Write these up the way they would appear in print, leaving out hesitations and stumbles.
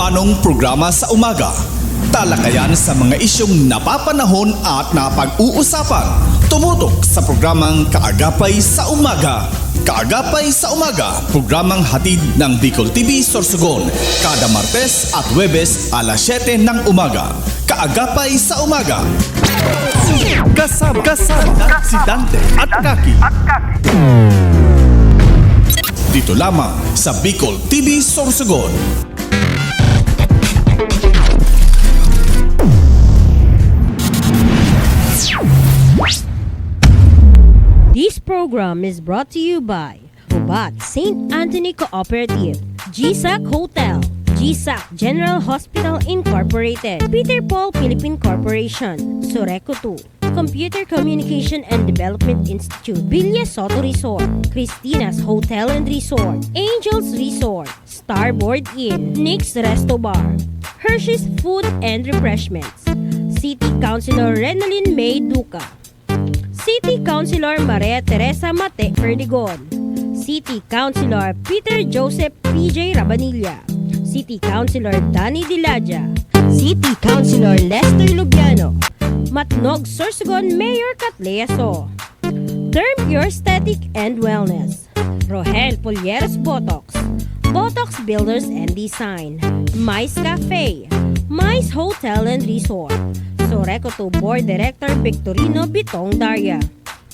Manong programa sa umaga. Talakayan sa mga isyong napapanahon at napag-uusapan. Tumutok sa programang Kaagapay sa Umaga. Kaagapay sa Umaga, programang hatid ng Bicol TV Sorsogon. Kada Martes at Huwebes alas 7 ng umaga. Kaagapay sa Umaga. Kasama si Dante at Kaki. Dito lamang sa Bicol TV Sorsogon. This program is brought to you by Ubat St. Anthony Cooperative, GSAC Hotel, GSAC General Hospital Incorporated, Peter Paul Philippine Corporation, Soreco 2, Computer Communication and Development Institute, Villa Soto Resort, Christina's Hotel and Resort, Angels Resort, Starboard Inn, Nick's Resto Bar, Hershey's Food and Refreshments, City Councilor Renalyn May Duca, City Councilor Maria Teresa Mate Perdigon, City Councilor Peter Joseph PJ Rabanilla, City Councilor Danny Dilaja, City Councilor Lester Lubiano, Matnog Sorsogon Mayor Catlea So, Term Pure Aesthetic and Wellness, Rohel Polieros Botox, Botox Builders and Design, Mais Cafe, Mais Hotel and Resort, Soreco 2 Board Director Victorino Bitong Daria,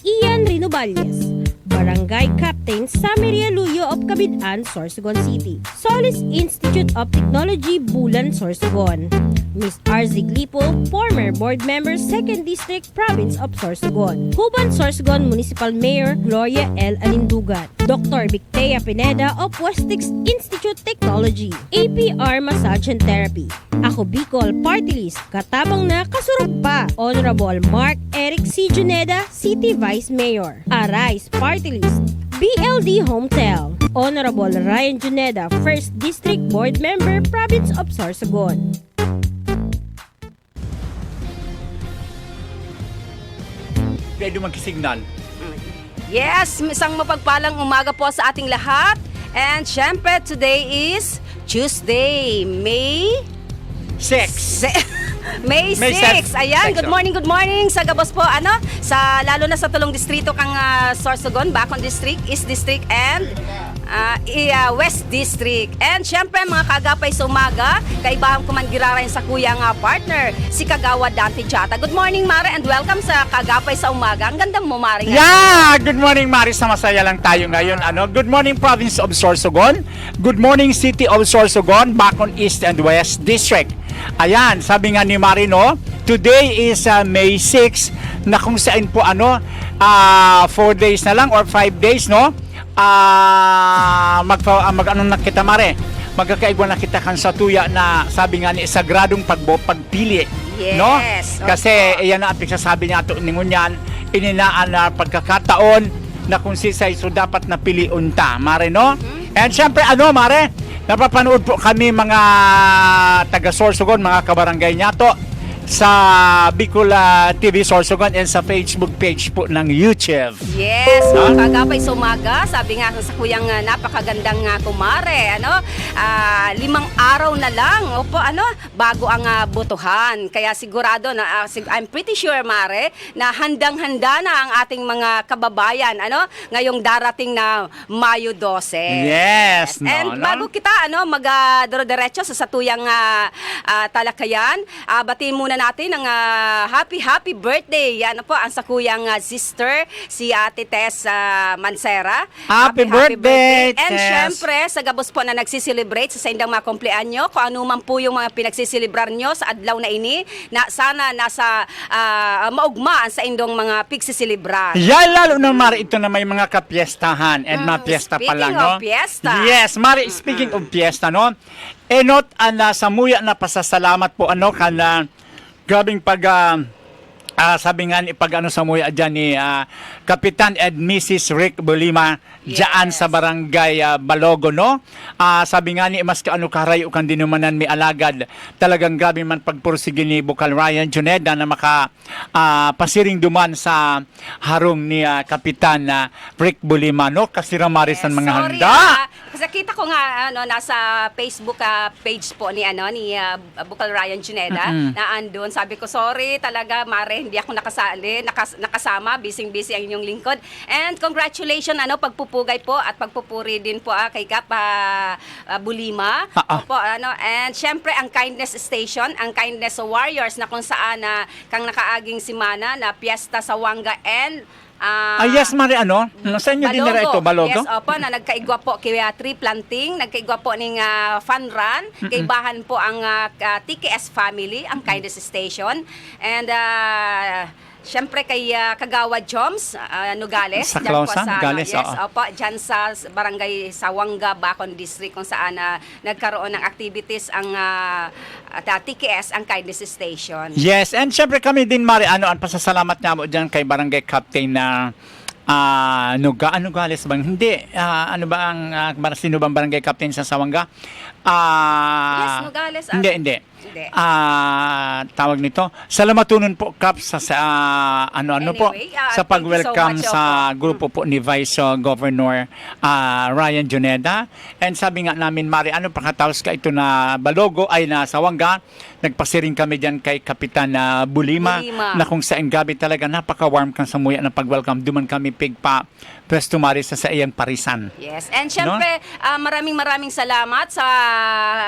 Ian Rinoballes, Barangay Captain Samiria Luyo of Cabidan, Sorsogon City, Solis Institute of Technology, Bulan, Sorsogon, Miss RZ Glipo, former board member, 2nd District, Province of Sorsogon, Huban, Sorsogon Municipal Mayor Gloria L. Alindugan, Dr. Victea Pineda of Westix Institute Technology, APR Massage and Therapy, Ako Bicol Party List, katabang na kasurog pa, Honorable Mark Eric C. Juneda, City Vice Mayor, Arise Party List, BLD Hometel, Honorable Ryan Juneda, 1st District Board Member, Province of Sorsogon. Pwede magkisignal. Yes, isang mapagpalang umaga po sa ating lahat. And syempre, today is Tuesday, May 6. May 6. Ayan, good morning sa Gabos po. Lalo na sa tulong distrito kang Sorsogon, Bacon District, East District, and West District. And syempre, mga kaagapay sa umaga, kaibahan ko man girarayan sa kuyang partner, si Kagawa Dante Jata. Good morning, Mare, and welcome sa Kaagapay sa umaga. Ang ganda mo, Mare. Yeah! Good morning, Maris. Masaya lang tayo ngayon. Good morning, Province of Sorsogon. Good morning, City of Sorsogon, Bacon East and West District. Ayan, sabi nga ni Marino, today is May 6 na kung saan po 4 days na lang or 5 days, no? Mag-ano na kita, Mare? Magkakaigwa na kita kan sa tuya na sabi nga ni sagradong pagpili. Yes. No? Kasi iyan na ang pagsasabi niya ito ningon yan, ininaan na pagkakataon na kung sisay so dapat napili unta, Mare, no? And syempre, Mare, napapanood po kami mga taga Sorsogon, mga kabarangay niya to sa Bicol TV Sorsogon and sa Facebook page po ng YouTube. Yes, mga kaagapay sa umaga. Sabi nga sa kuyang napakagandang kumare, 5 araw na lang, bago ang botohan. Kaya sigurado na, I'm pretty sure, Mare, na handang-handa na ang ating mga kababayan, ngayong darating na Mayo 12. Yes, And bago kita, mag-diretso sa satuyang talakayan, batiin muna natin ang happy birthday. Yan po ang sakuyang sister, si Ate Tess Mancera. Happy birthday, And Tess. syempre, sa Gabos po na nagsiselebrate sa indang mga kumpleanyo, kung ano man po yung mga pinagsiselebrar nyo sa adlaw na ini, na sana nasa maugmaan sa indong mga pigsiselebrar. Yan, lalo na, Mari, ito na may mga kapiestahan and mga piyesta pa lang, no? Speaking of piyesta. Yes, Mari, speaking of piyesta, no? Not, sa muya na pasasalamat po, grabing sabi nga ni sa muya dyan ni Kapitan and Mrs. Rick Bolima dyan sa barangay Balogo, no? Sabi nga ni mas karayo kan dinumanan mi alagad, talagang grabe man pagpursige ni Bukal Ryan Juneda na pasiring duman sa harong ni Kapitan Rick Bolima, no? Kasi ramarisan mga handa. Kasi nakita ko nga nasa Facebook page po ni Bukal Ryan Juneda na andun. Sabi ko, sorry talaga, Mare, hindi ako nakasama. Busy ang inyong lingkod. And congratulations pagpupugay po at pagpupuri din po kay Kap Bulima. Opo, and syempre ang Kindness Station, ang Kindness Warriors na kung saan kang nakaaging simana na piyesta sa Wanga and yes, Mari, sa inyo din nila ito, Balogo? Yes, opo, na nagkaigwa po kay tree planting, nagkaigwa po ng fun run, kaibahan po ang TKS family, ang Kindness Station, and syempre kay Kagawa Joms Nogales, Sa dyan po Clausan, Nogales, yes, oo. opo, dyan sa barangay Sawanga, Bacon District, kung saan nagkaroon ng activities ang TKS, ang Kindness Station. Yes, and syempre kami din, Mari, ang pasasalamat nga mo dyan kay Barangay Captain na Nogales bang? Hindi. Ano ba ang sino bang barangay captain sa Sawanga? Yes, Nogales. Hindi. Tawag nito. Salamatunon po, Kap, sa po, Anyway, sa pag-welcome thank you so much, sa grupo po ni Vice Governor Ryan Juneda. And sabi nga namin, Mari, pagkatapos ka ito na Balogo ay na Sawanga, nagpasiring kami dyan kay Kapitan Bulima, na kung saan gabi talaga napaka-warm kang samuya ng pag-welcome. Duman kami pigpa pwesto, Mari, sa iyang parisan. Yes, and syempre, maraming salamat sa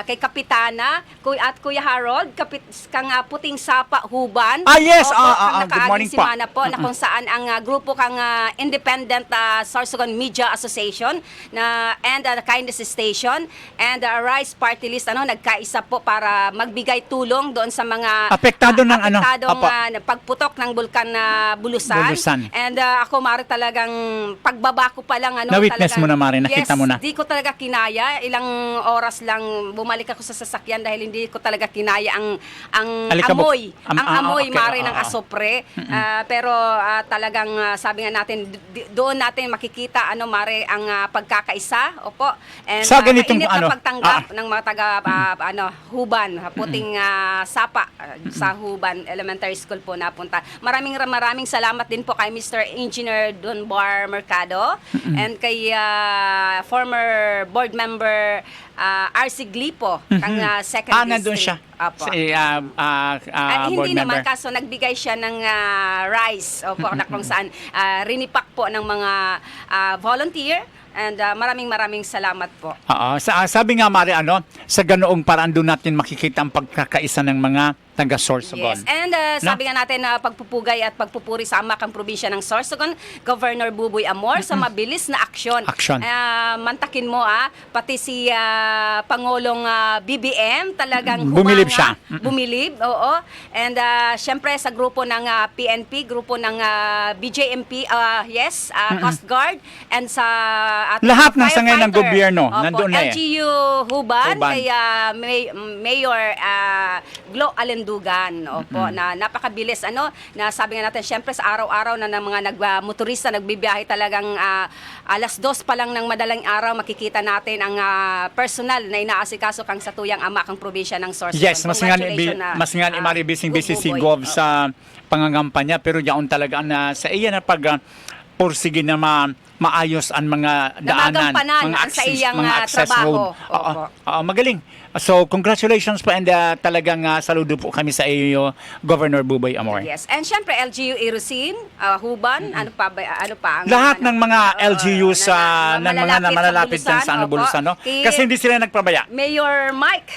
kay Kapitana at Kuya Harold, kang puting sapa Huban. Yes, good morning po. Na kung saan ang grupo kang Independent Sorsogon Media Association and the Kindness Station and Rice Party List nagkaisa po para magbigay tulong doon sa mga apektado ng pagputok ng bulkan na Bulusan. And ako, Mari, talagang pagbaba ko pa lang na-witness mo na, Mari, nakita mo na. Di ko talaga kinaya, ilang oras lang bumalik ako sa sasakyan dahil hindi ko talaga kinaya ang amoy. Okay, Mari, ng asopre. Pero talagang sabi nga natin, doon natin makikita Mari, ang pagkakaisa. Opo. And sa ganitong mainit na pagtanggap ng mga taga Huban, puting sapa sa Huban Elementary School po napunta. Maraming salamat din po kay Mr. Engineer Donbar Mercado and kay former board member RC Glipo, kang second nandun district. siya. Opo. Board hindi naman, member. kaso nagbigay siya ng rice, opo, na kung saan rinipak po ng mga volunteer. And maraming salamat po. Sabi nga, Mari, sa ganoong paraan doon natin makikita ang pagkakaisa ng mga taga Sorsogon. Yes, and sabi nga natin na pagpupugay at pagpupuri sa amakang probinsya ng Sorsogon, Governor Buboy Amor, sa mabilis na aksyon. Mantakin mo, pati si Pangulong BBM, talagang bumilib siya. Bumilib, oo. And syempre sa grupo ng PNP, grupo ng BJMP, Coast Guard, and sa lahat ng sangay ng gobyerno, nandun na LGU Huban, kay Mayor Glo Alendugan, opo, na napakabilis na sabi nga natin, syempre sa araw-araw na ng mga motorista nagbibiyahe talagang alas 2 pa lang ng madaling araw makikita natin ang personal na inaasikaso kang sa tuyang ama kang probinsya ng Sorsogon. Yes, mas nga ni Mari busy si Gov sa pangangampanya, pero yaon talaga na sa iya na pursige na maayos ang mga daanan, mga access road. Magaling. So, congratulations po and talagang saludo po kami sa iyo, Governor Buboy Amor. Yes. And syempre, LGU Irusin, Huban, ano pa? Lahat ng mga LGU sa malalapit din sa Bulusan, no? Kasi hindi sila nagpabaya. Mayor Mike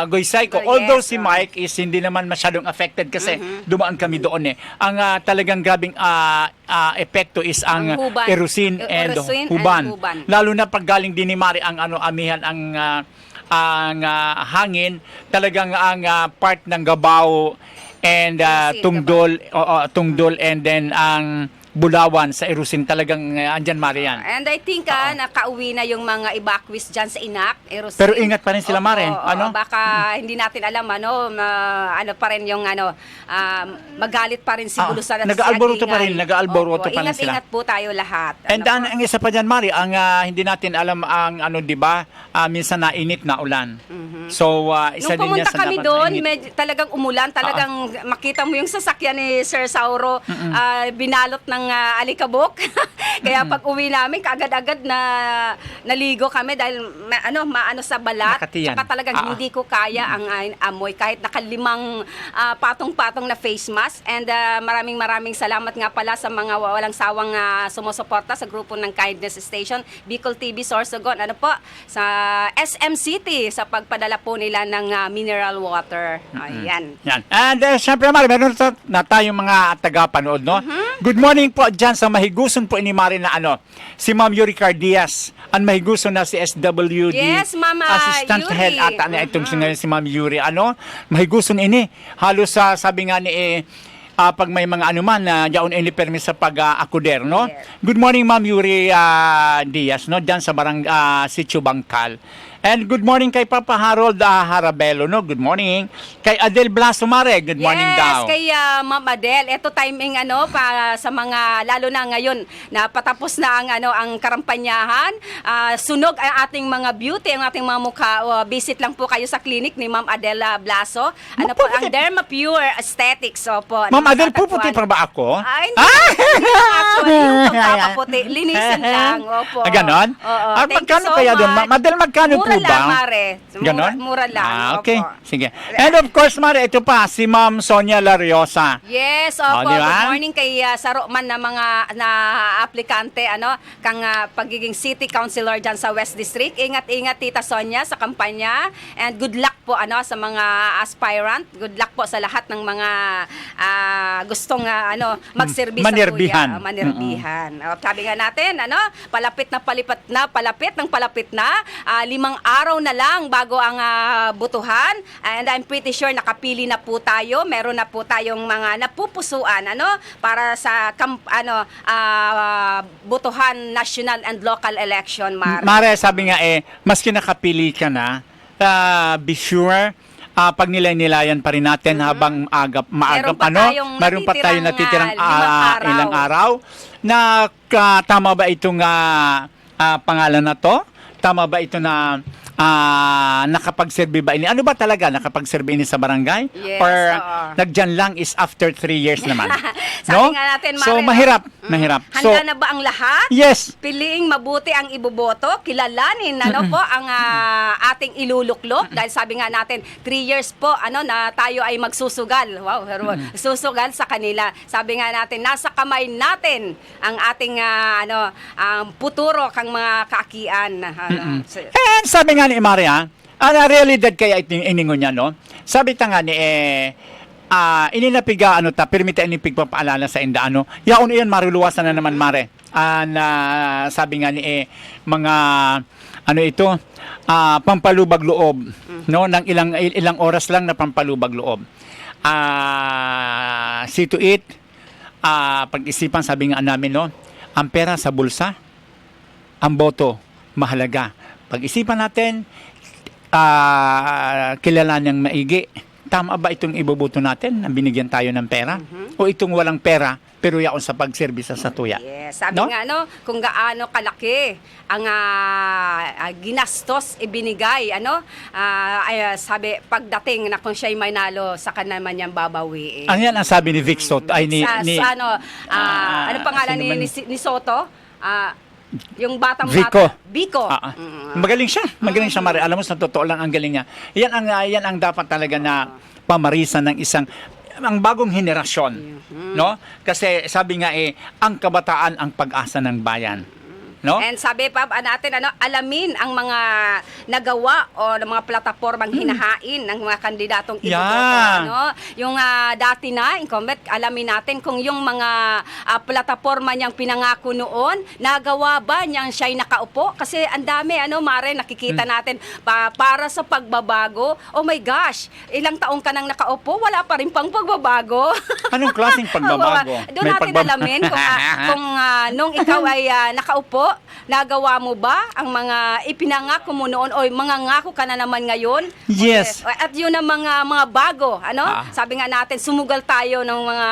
Goysay ko. Although si Mike is hindi naman masyadong affected kasi dumaan kami doon Ang talagang grabing epekto is ang Irusin and Huban. Lalo na pag galing din ni Mari ang amihan ang hangin, talagang ang part ng Gabao and Tungdol and then ang Bulawan sa Irusin talagang andyan, Marian. And I think nakauwi na yung mga evacuees dyan sa Inak, Irusin. Pero ingat pa rin sila, Mare. Baka hindi natin alam pa rin yung magalit pa rin si Bulusan at nag-aalboruto pa rin sila. Ingat po tayo lahat. And ang isa pa dyan, Mari, ang hindi natin alam ang di ba, minsan na init na ulan. So, isa nung din niya pumunta sa kami dapat doon, talagang umulan, talagang makita mo yung sasakyan ni Sir Sauro, binalot ng alikabok. Kaya pag uwi namin, kaagad-agad na naligo kami dahil maano sa balat. Nakatiyan. Tsaka talagang hindi ko kaya ang amoy kahit nakalimang patong-patong na face mask. And maraming salamat nga pala sa mga walang sawang sumusuporta sa grupo ng Kindness Station, Bicol TV, Sorsogon, sa SM City sa pagpadala po nila ng mineral water. Ayan. Yan. And syempre, Mare, meron na tayong mga taga-panood, no? Good morning po dyan sa mahiguson po ni Mare na si Ma'am Yuricar Diaz. Ang mahiguson na si SWD. Yes, Ma'am Assistant Yuri. Head ata na itong si Ma'am Yuri. Mahiguson ini. Halos sabi nga ni pag may mga anuman na yaon ini permis sa pag-akuder, no? Yes. Good morning, Ma'am Yuri Diaz, no? Diyan sa Sitio Bangkal. And good morning kay Papa Harold Harabelo, no? Good morning. Kay Adel Blaso Mare, good morning daw. Yes, kay Ma'am Adel. Ito timing para sa mga lalo na ngayon na patapos na ang karampanyahan. Sunog ang ating mga beauty, ang ating mga mukha. Visit lang po kayo sa clinic ni Ma'am Adel Blaso. Ang Derma Pure Aesthetics. Ma'am Adel, puputi pa ba ako? Ay, hindi. Actually, yung pagpapaputi. Linisin lang. Opo. Ganon? Oo. Thank you Magkano so kaya doon? much. Ma'am Adel, magkano po Mura lang, ba? Mare. Ganon? Mura lang. Okay, Opo. sige. And of course, Mare, ito pa, si Ma'am Sonia Lariosa. Yes, opo. Di ba? Good morning kay Saroman na mga aplikante, kang pagiging city councilor dyan sa West District. Ingat-ingat, Tita Sonia, sa kampanya. And good luck po sa mga aspirant. Good luck po sa lahat ng mga gustong magservis sa Manirbihan. kuya. Manirbihan. Sabi nga natin, palapit na 5 araw na lang bago ang butuhan. And I'm pretty sure nakapili na po tayo. Meron na po tayong mga napupusuan para sa butuhan, national and local election, Mare, sabi nga maski nakapili ka na, be sure, pag nilay-nilayan pa rin natin habang maagap, meron pa tayong natitirang ilang araw na tama ba itong pangalan na to? Tama ba ito na nakapagserbi ba ini? Ano ba talaga? Nakapagserbi ini sa barangay? Yes, Or oo. nagdyan lang is after 3 years naman? Sabi nga natin, Mare, So, mahirap. Mahirap. So, Handa na ba ang lahat? yes. Piliing mabuti ang iboboto, kilalanin po ang ating iluluklok dahil sabi nga natin 3 years po na tayo ay magsusugal. Wow, susugal sa kanila. Sabi nga natin nasa kamay natin ang ating ang puturo kang mga kaakian. And sabi nga ni Maria, realidad kaya iningon niya, no? Sabi ta nga ni ininapiga permita ini pigpapaalala sa inda yaon iyan maruluwasan na naman Mare. Sabi nga ni mga ito pampalubag loob, no, ng ilang oras lang na pampalubag loob. See to it, pag-isipan, sabi nga namin, no, ang pera sa bulsa, ang boto mahalaga. Pag-isipan natin, kilala niyang maigi. Tama ba itong iboboto natin na binigyan tayo ng pera? O itong walang pera pero yaon sa pagserbisa sa tuya? Yes, sabi No? nga kung gaano kalaki ang ginastos ibinigay sabi pagdating na kung siya'y may nalo sa naman niyang babawiin. Ano yan ang sabi ni Vic Soto? Ay, ano pangalan sino man? ni Soto? Yung batang Vico. Vico. Magaling siya. Magaling siya, Mare. Alam mo, sa totoo lang ang galing niya. Yan ang dapat talaga na pamarisan ng ang bagong henerasyon. No? Kasi sabi nga ang kabataan ang pag-asa ng bayan. No? And sabi pa natin alamin ang mga nagawa o ng mga platapormang hinahain ng mga kandidatong iboboto. Yung dati na incumbent, alamin natin kung yung mga plataporma niyang pinangako noon, nagawa ba niyang siya'y nakaupo? Kasi ang dami, Mare, nakikita natin para sa pagbabago. Oh my gosh, ilang taong ka nang nakaupo, wala pa rin pang pagbabago. Anong klaseng pagbabago? Doon natin alamin kung nung ikaw ay nakaupo, nagawa mo ba ang mga ipinangako mo noon o mga ngako ka na naman ngayon? Yes. At yun ang mga bago, ano? Sabi nga natin, sumugal tayo ng mga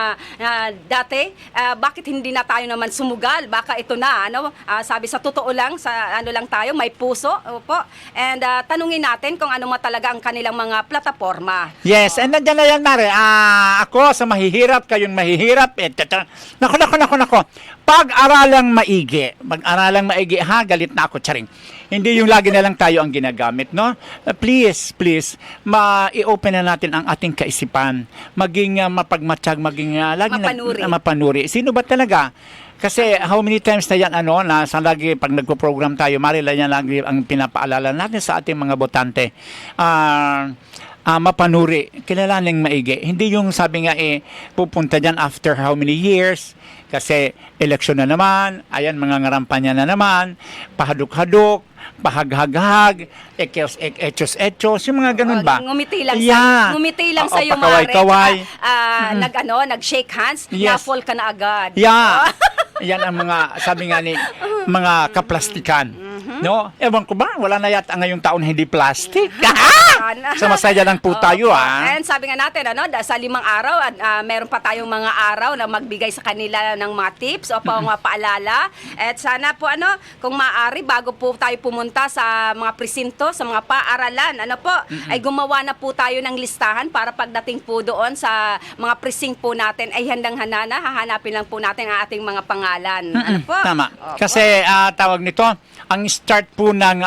dati. Bakit hindi na tayo naman sumugal? Baka ito na, ano? Sabi sa totoo lang, sa ano lang tayo, may puso. Opo. And tanungin natin kung ano talaga ang kanilang mga plataforma. Yes, and nandiyan na yan, Mare. Ako sa mahihirap, kayong mahihirap. Nako. Pag-aralang maigi. Pag-aralang maigi, ha? Galit na ako, charing. Hindi yung lagi na lang tayo ang ginagamit, no? Please, i-open na natin ang ating kaisipan. Maging mapagmatsyag, maging lagi mapanuri. Sino ba talaga? Kasi how many times na yan, na sa lagi pag nagpo-program tayo, Marila, yan lagi ang pinapaalala natin sa ating mga botante. Mapanuri, kilalaning maigi. Hindi yung sabi nga pupunta dyan after how many years, kasi eleksyon na naman, ayan, mga ngarampanya na naman, pahaduk-haduk, pahaghag-hag, etos, yung mga ganun ba? Ngumiti lang sa iyo, Mare. Kaway. Nag-shake hands, Yes. na-fall ka na agad. Yeah. Yan ang mga, sabi nga ni, mga kaplastikan. No? Ewan ko ba, wala na yata ngayong taon hindi plastic. So masaya lang po tayo, And sabi nga natin, sa 5 araw, meron pa tayong mga araw na magbigay sa kanila ng mga tips o mga paalala. At sana po, kung maaari, bago po tayo pumunta sa mga presinto, sa mga paaralan, ay gumawa na po tayo ng listahan para pagdating po doon sa mga presinct po natin, ay handang-handa na, hahanapin lang po natin ang ating mga pangalan. Ano po? Tama. Opo. Kasi tawag nito, ang start po ng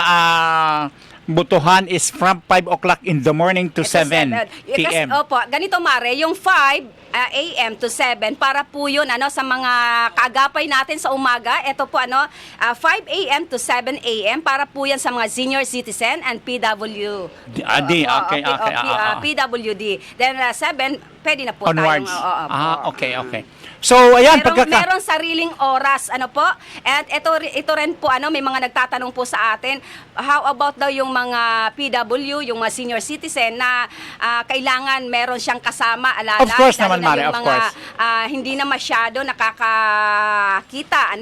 butuhan is from 5 o'clock in the morning to 7 p.m. Opo, ganito, Mare, yung 5 a.m. to 7 para po yun sa mga kaagapay natin sa umaga. Ito po 5 a.m. to 7 a.m. para po yan sa mga senior citizen and PWD. PWD. Then 7, pwede na po onwards. tayong Okay. So, ayan, meron sariling oras, And ito rin po, may mga nagtatanong po sa atin, how about daw yung mga PW, yung mga senior citizen na kailangan meron siyang kasama, alala. Of course dahil naman, Mare, yung of mga, course. hindi na masyado nakakakita,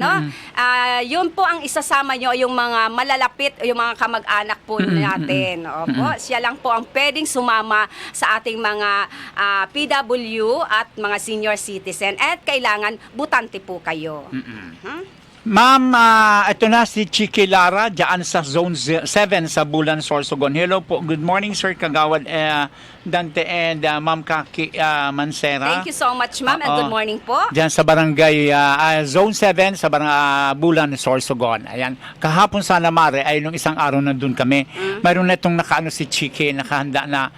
Yun po ang isasama nyo, yung mga malalapit, yung mga kamag-anak po natin. Opo, siya lang po ang pwedeng sumama sa ating mga PW at mga senior citizen. At kailangan butante po kayo. Ma'am, ito na si Chiki Lara, dyan sa Zone 7 sa Bulan, Sorsogon. Hello po. Good morning, Sir Kagawad Dante and Ma'am Kaki Mansera. Thank you so much, ma'am, and good morning po. Diyan sa barangay Zone 7 sa Bulan, Sorsogon. Ayan. Kahapon sana, Mare, ay nung isang araw nandun kami. Mayroon na itong si Chiki, nakahanda na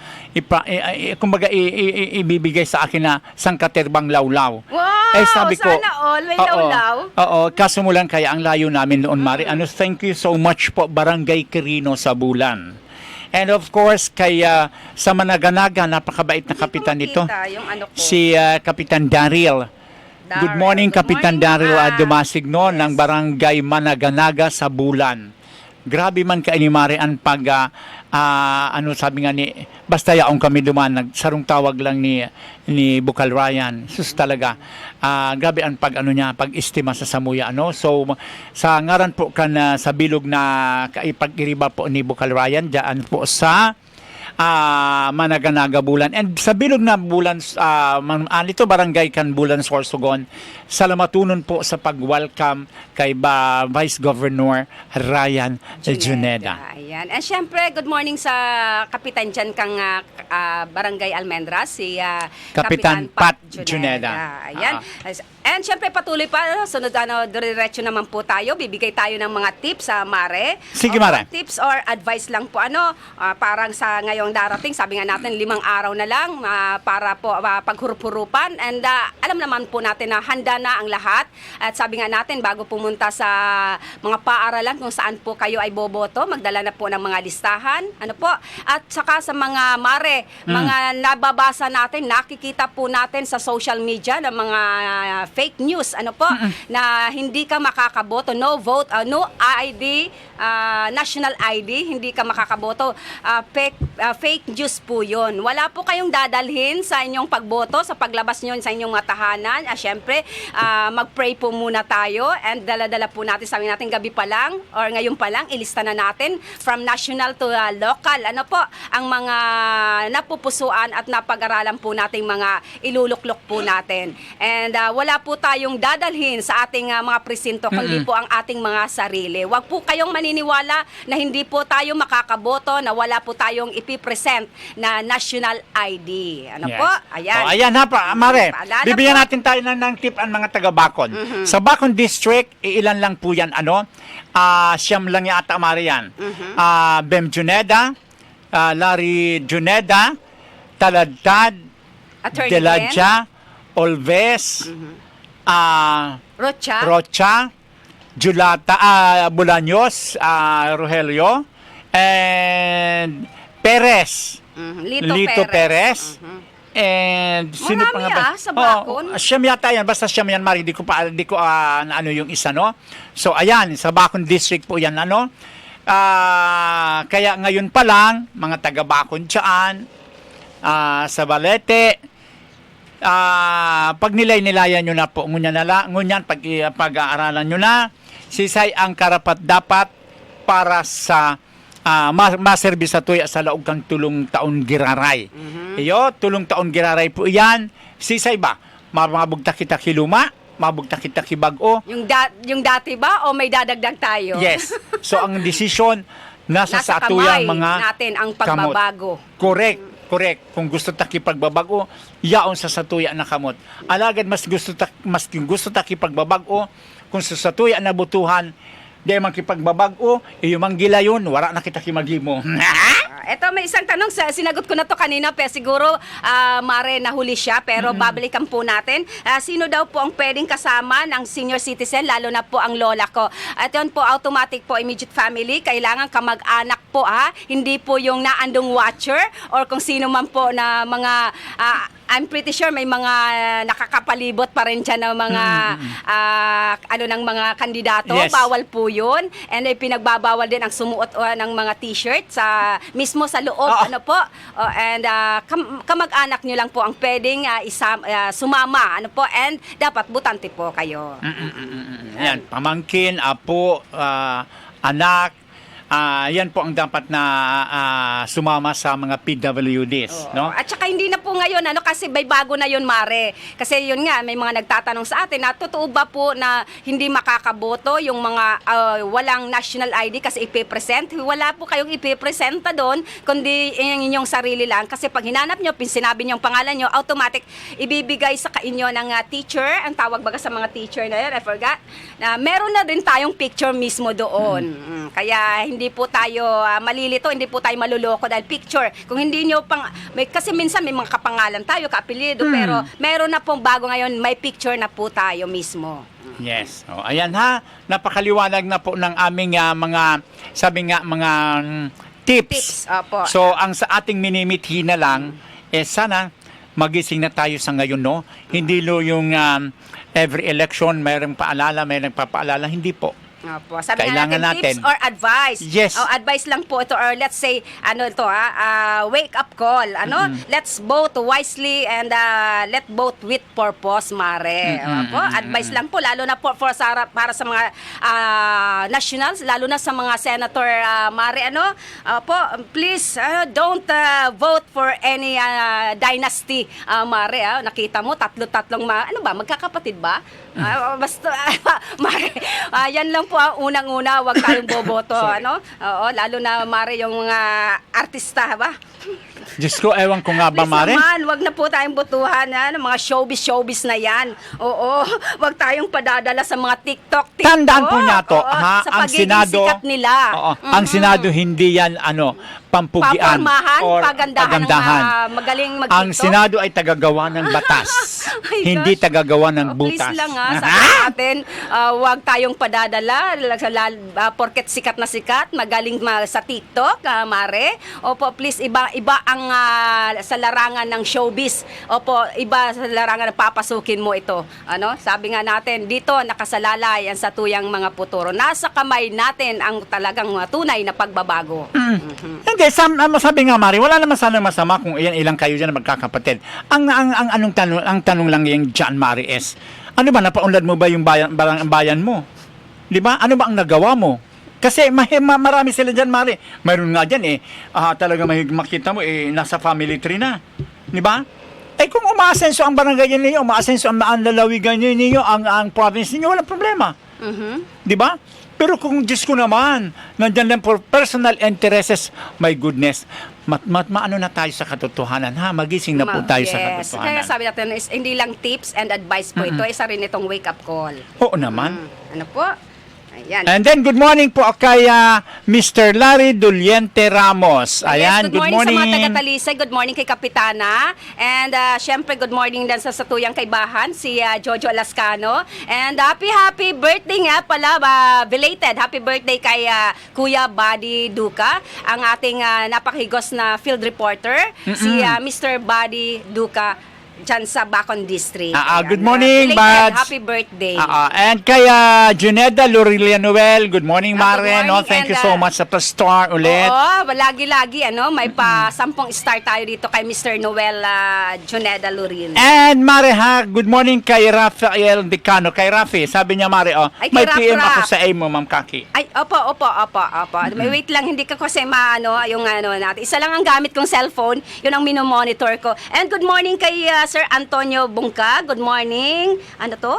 kumbaga ibibigay sa akin na sangkaterbang lawlaw. Wow! Sabi ko, sana all may lawlaw. Oo, kaso mo lang kaya ang layo namin noon, Mare. Thank you so much po, Barangay Quirino sa Bulan. And of course, kaya sa Managanaga, napakabait na kapitan nito. Si Kapitan Daryl. Good morning, Kapitan Daryl Dumasigno ng Barangay Managanaga sa Bulan. Grabe man ka Mare ang pag sabi nga ni basta yaong kami duman nagsarong tawag lang ni Bukal Ryan. Sus talaga. Grabe ang pag-estima sa Samuya So sa ngaran po sa bilog na kaipag-iriba po ni Bukal Ryan diyan po sa Managanaga Bulan. And sa bilog na Bulan, ito barangay kan Bulan, Sorsogon, salamatunon po sa pag-welcome kay Vice Governor Ryan Juneda. Ayan. And syempre, good morning sa Kapitan dyan kang Barangay Almendras, si Kapitan Pat Juneda. Ayan. And syempre, patuloy pa, sunod diretso naman po tayo, bibigay tayo ng mga tips sa Mare. Sige, Mare. Tips or advice lang po, parang sa ngayong darating, sabi nga natin, 5 araw na lang para po paghurup-hurupan. And alam naman po natin na handa na ang lahat. At sabi nga natin, bago pumunta sa mga paaralan kung saan po kayo ay boboto, magdala na po ng mga listahan. At saka sa mga Mare, mga nababasa natin, nakikita po natin sa social media ng mga fake news, ano po, na hindi ka makakaboto, no vote, no ID, national ID, hindi ka makakaboto. Fake news po yun. Wala po kayong dadalhin sa inyong pagboto, sa paglabas nyo sa inyong mga tahanan. Syempre, mag-pray po muna tayo and dala-dala po natin, sabi natin gabi pa lang or ngayon pa lang, ilista na natin from national to local. Ano po, ang mga napupusuan at napag-aralan po nating mga iluluklok po natin. And wala po tayong dadalhin sa ating mga presinto, kundi po ang ating mga sarili. Huwag po kayong maniniwala na hindi po tayo makakaboto, na wala po tayong ipipresent na national ID. Ano Yes. po? Ayan. Ayan ha, Mare. Paalala Bibigyan po. natin tayo ng tip ang mga taga-Bacon. Sa Bacon District, ilan lang po yan, siyam lang yata, Mare, yan. Bem Juneda, Larry Juneda, Taladtad, Attorney Deladja, Olves, Rocha, Julata, Bolaños, Rogelio, and Perez. Lito Perez. And sino pa nga ba? Sa Bacon. Siyam yata yan. Basta siyam yan, Mari. Di ko na ano yung isa, no? So, ayan. Sa Bacon District po yan, kaya ngayon pa lang, mga taga-Bacon dyan, sa Balete, pag nilay-nilayan nyo na po, ngunyan, pag-aaralan nyo na, sisay ang karapat dapat para sa maservis sa tuya sa laog kang tulong taon giraray. Iyo, tulong taon giraray po iyan. Sisay ba? Mabugta kita kiluma, mabugta kita kibago. Yung dati ba o may dadagdag tayo? Yes. So ang desisyon nasa sa kamay atuyang mga natin ang pagbabago. Correct. Kung gusto ta kipagbabago, yaon sa satuya na kamot. Alagad mas gusto ta kipagbabago, kung sa satuya na butuhan, di man kipagbabago, iyo mang gilayon, wala na kita kimagimo. Ito, may isang tanong, sinagot ko na to kanina, pero siguro, Mare, nahuli siya, pero babalikan po natin. Sino daw po ang pwedeng kasama ng senior citizen, lalo na po ang lola ko? At yun po, automatic po, immediate family, kailangan kamag-anak po, hindi po yung naandong watcher, or kung sino man po na mga, I'm pretty sure may mga nakakapalibot pa rin dyan ng mga, ng mga kandidato. Yes. Bawal po yun. And pinagbabawal din ang sumuot ng mga t-shirt sa mismo sa loob, and kamag-anak nyo lang po ang pwedeng sumama, and dapat butante po kayo. Yan, pamangkin, apo, anak, yan po ang dapat na sumama sa mga PWDs, no? At saka hindi na po ngayon, kasi may bago na yun, Mare. Kasi yun nga, may mga nagtatanong sa atin na totoo ba po na hindi makakaboto yung mga walang national ID kasi ipipresent? Wala po kayong ipipresenta doon, kundi yung inyong sarili lang. Kasi pag hinanap nyo, sinabi nyo ang pangalan nyo, automatic ibibigay sa inyo ng teacher, ang tawag baga sa mga teacher na yun, I forgot, na meron na din tayong picture mismo doon. Kaya hindi po tayo malilito, hindi po tayo maluloko dahil picture. Kung hindi nyo kasi minsan may mga kapangalan tayo, kaapelyido, pero meron na pong bago ngayon, may picture na po tayo mismo. Yes. Ayan napakaliwanag na po ng aming mga, mga tips. Opo. So, ang sa ating minimithi na lang, sana magising na tayo sa ngayon, no? Hindi yung every election, mayroong paalala, may nagpapaalala, hindi po. Opo. Sabi Kailangan nga natin, tips or advice. Yes. Advice lang po ito, or let's say, wake up call. Let's vote wisely and let vote with purpose, Mare. Opo. Advice lang po, lalo na po para sa mga nationals, lalo na sa mga senator, Mare. Opo, please, don't vote for any dynasty, Mare. Nakita mo, tatlo-tatlong, magkakapatid ba? Basta, Mare, yan lang po ang unang-una, wag tayong boboto, Oo, lalo na, Mare, yung mga artista, ba? Diyos ko, ewan ko nga ba, Please Mare? naman, wag na po tayong botohan, mga showbiz na yan. Oo, wag tayong padadala sa mga TikTok. Tandaan po niya to, sa ang pagiging Senado, sikat nila. ang Senado hindi yan, pampugian Papormahan, or pagandahan. Ng, magaling mag-TikTok. Ang Senado ay tagagawa ng batas. My hindi gosh. tagagawa ng Please butas. lang sabi natin, huwag tayong padadala, porket sikat na sikat, magaling sa TikTok, Mare. Opo, please, iba ang sa larangan ng showbiz. Opo, iba sa larangan ng papasukin mo ito. Ano? Sabi nga natin, dito nakasalalay ang sa tuyang mga puturo. Nasa kamay natin ang talagang tunay na pagbabago. Hindi, sabi nga Mari, wala naman sana masama kung ilang kayo dyan na magkakapatid. Ang tanong lang yung John Mari is, ano ba, napaunlad mo ba yung bayan mo? Di ba? Ano ba ang nagawa mo? Kasi marami sila dyan, Mari. Mayroon nga dyan talaga makita mo, nasa family tree na. Di ba? Kung umaasenso ang barangay ninyo, umaasenso ang lalawigan ninyo, ang province ninyo, walang problema. Di ba? Pero kung Diyos ko naman, nandyan lang for personal interests, my goodness, maano na tayo sa katotohanan, ha? Magising na po tayo sa katotohanan. Kaya sabi natin, hindi lang tips and advice po ito, isa rin itong wake-up call. Oo naman. Ano po? Ayan. And then, good morning po kay Mr. Larry Duliente Ramos. Ayan, Yes, good morning sa mga taga-Talisay. Good morning kay Kapitana. And syempre, good morning din sa satuyang kaibahan, si Jojo Alascano. And happy birthday nga pala, belated. Happy birthday kay Kuya Buddy Duca, ang ating napakahigos na field reporter, si Mr. Buddy Duca, dyan sa Bacon District. Good morning, belated, Bads. happy birthday. And kay Juneda Lorilia Noel, good morning, Mare. good morning, Thank you and, so much sa pa-star ulit. Oo, lagi-lagi, may pa 10 star tayo dito kay Mr. Noel Juneda Loril. And Mare ha, good morning kay Rafael Decano. Kay Rafi, sabi niya Mare, Ay, kay may PM Raf. ako sa mo, Ma'am Kaki. Ay, opo. May wait lang, hindi ka kasi yung natin. Isa lang ang gamit kong cellphone, yun ang minomonitor ko. And good morning kay Sir Antonio Bungka. Good morning. Ano to?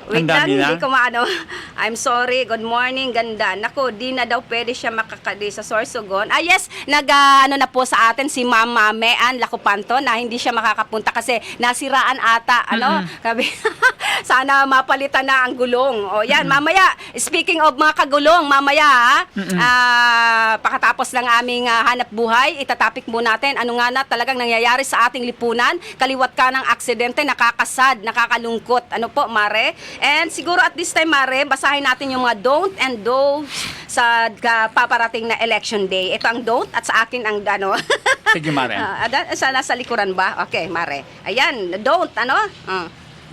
Wait Ang lang, dami na. hindi ko maano. I'm sorry. Good morning, ganda. Nako, di na daw pwede siya makakadi sa Sorsogon. Yes, na po sa atin si Mama Mean Lacupanto na hindi siya makakapunta kasi nasiraan ata. Sabi, sana mapalitan na ang gulong. O yan, mamaya, speaking of mga kagulong, mamaya pakatapos ng aming hanap buhay, itatapik mo natin ano nga na talagang nangyayari sa ating lipunan. Kaliwat ka ng aksidente, nakakasad, nakakalungkot. Ano po, Mare? And siguro at this time, Mare, basahin natin yung mga don't and don'ts sa paparating na election day. Ito ang don't at sa akin ang Sige, Mare. Nasa likuran ba? Okay, Mare. Ayan, don't,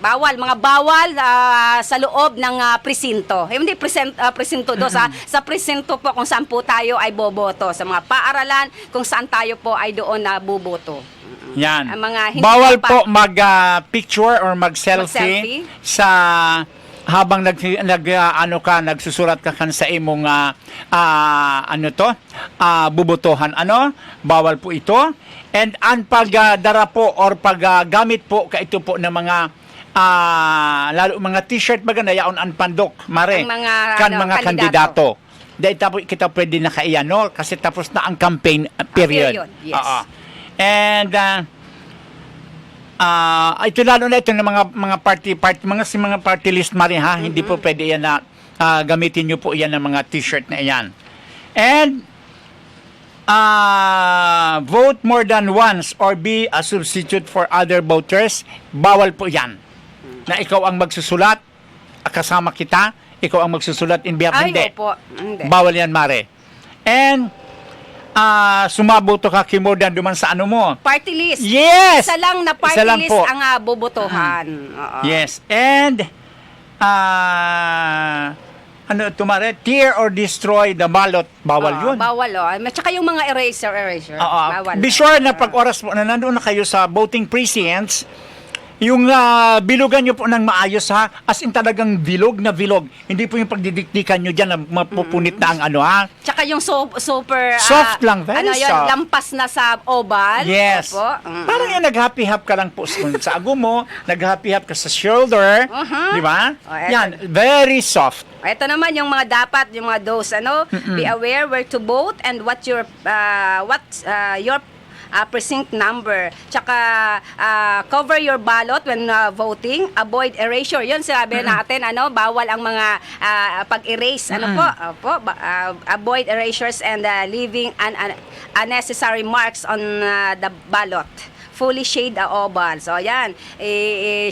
bawal, mga bawal sa loob ng presinto. Hindi presinto do, sa presinto po kung saan po tayo ay boboto. Sa mga paaralan kung saan tayo po ay doon na buboto. Yan. Ang mga hindi Bawal dapat- po mag-picture or mag-selfie Mag-selfie? sa habang nagsusurat ka kan sa imong bubutuhan. Bawal po ito. And ang pagdara po or paggamit po ito po ng mga lalo mga t-shirt baga na yaon ang pandok, Mare. Ang mga, mga kandidato. Dahil tapos kita pwede na kaiano kasi tapos na ang campaign period. Yes. Oo. And ito lalo na ito ng mga party list, Mari, ha. Hindi po pwede yan na gamitin niyo po yan ng mga t-shirt na yan. And vote more than once or be a substitute for other voters. Bawal po yan. Na ikaw ang magsusulat, kasama kita, ikaw ang magsusulat in behalf. Ay, Hindi. opo. Hindi. Bawal yan, Mare. And sumaboto ka kimodan duman sa ano mo. Party list. Yes! Isa lang na party Isa lang list po. ang bobotohan. Oo. Yes. And Mare, tear or destroy the ballot. Bawal Oo, yun. Bawal, At saka yung mga eraser. Bawal. Be sure na pag oras po na nandoon na kayo sa voting precincts, yung bilugan nyo po ng maayos, ha? As in talagang bilog na bilog. Hindi po yung pagdidikdikan nyo dyan na mapupunit na ang ha? Tsaka yung super... Soft lang, very soft. Lampas na sa oval. Yes. Opo. Parang yan, nag-happy hop ka lang po sa ago mo, nag-happy hop ka sa shoulder, di ba? Oh, eto. Yan, very soft. Ito naman yung mga dapat, yung mga dose, be aware where to vote and what your precinct number. Tsaka cover your ballot when voting. Avoid erasure. Yun sinabi natin, bawal ang mga pag-erase. Avoid erasures and leaving unnecessary marks on the ballot. fully shade oval. So, ayan,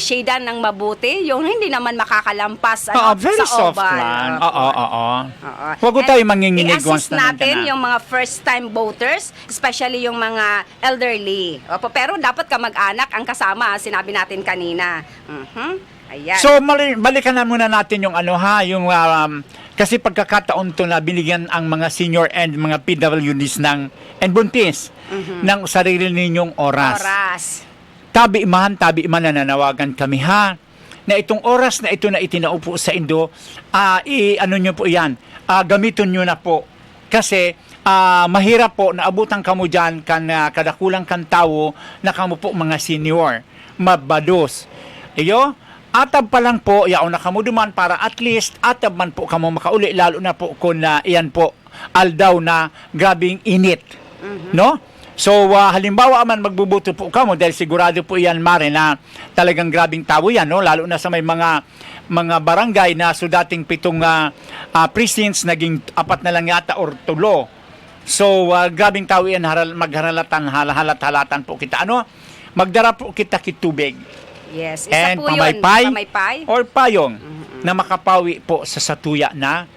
shadean ng mabuti, yung hindi naman makakalampas Very sa soft oval. lang. Opo. Oo. Oo. Huwag ko And tayo manginginig once i-assist na natin nandyan na. yung mga first-time voters, especially yung mga elderly. Opo, pero dapat kamag-anak ang kasama, sinabi natin kanina. Ayan. So, balikan na muna natin yung yung kasi pagkakataon to na binigyan ang mga senior and mga PWDs and buntis ng sarili ninyong oras. Tabi iman nananawagan kami na itong oras na ito na itinaupo sa Indo, nyo po yan, gamitin nyo na po. Kasi mahirap po na abutan kamo dyan kadakulang kan tao na kamo po mga senior, mabados. Iyo, atab pa lang po, yaon na kamo duman para at least atab man po kamo makauli, lalo na po kung iyan po aldaw na grabing init. No? So, halimbawa man magbubuto po kamo dahil sigurado po iyan, Mare, na talagang grabing tao yan, no? Lalo na sa may mga barangay na so dating 7 precincts, naging 4 na lang yata or 3. So, grabing tao yan, halat-halatan po kita. Magdara po kita kitubig. Yes, isa And po yun. Pamaypay or payong na makapawi po sa satuya na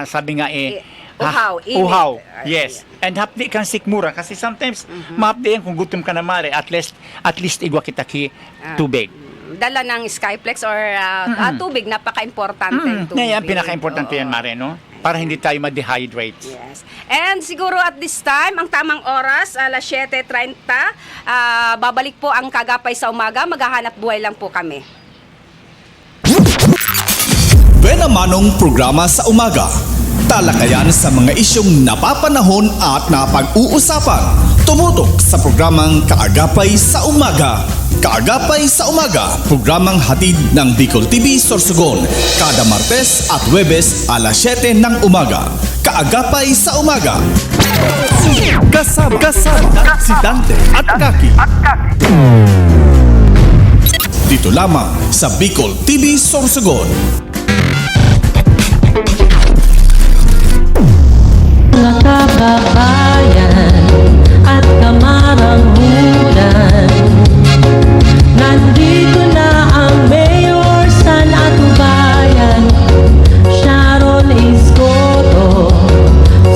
sabi nga init. Uhaw. Yes. And hapdi kang sikmura kasi sometimes mahapdi yan kung gutom ka na, Mare, at least igwa kita ki tubig. Dala ng Skyflex or tubig, napaka-importante tubig. Yan, pinaka-importante yan, Mare, no? Para hindi tayo ma-dehydrate. Yes. And siguro at this time, ang tamang oras, 7:30, babalik po ang Kagapay sa Umaga. Maghahanap buhay lang po kami. Buena Manong programa sa umaga. Talakayan sa mga isyong napapanahon at napag-uusapan. Tumutok sa programang Kaagapay sa Umaga. Kaagapay sa Umaga, programang hatid ng Bicol TV Sorsogon. Kada Martes at Huwebes 7 ng umaga. Kaagapay sa Umaga. Kasama si Dante at Kaki. Dito lamang sa Bicol TV Sorsogon. Mga kababayan at kamaranghulan, nandito na ang Mayor San Atubayan, Sharon Iskoto.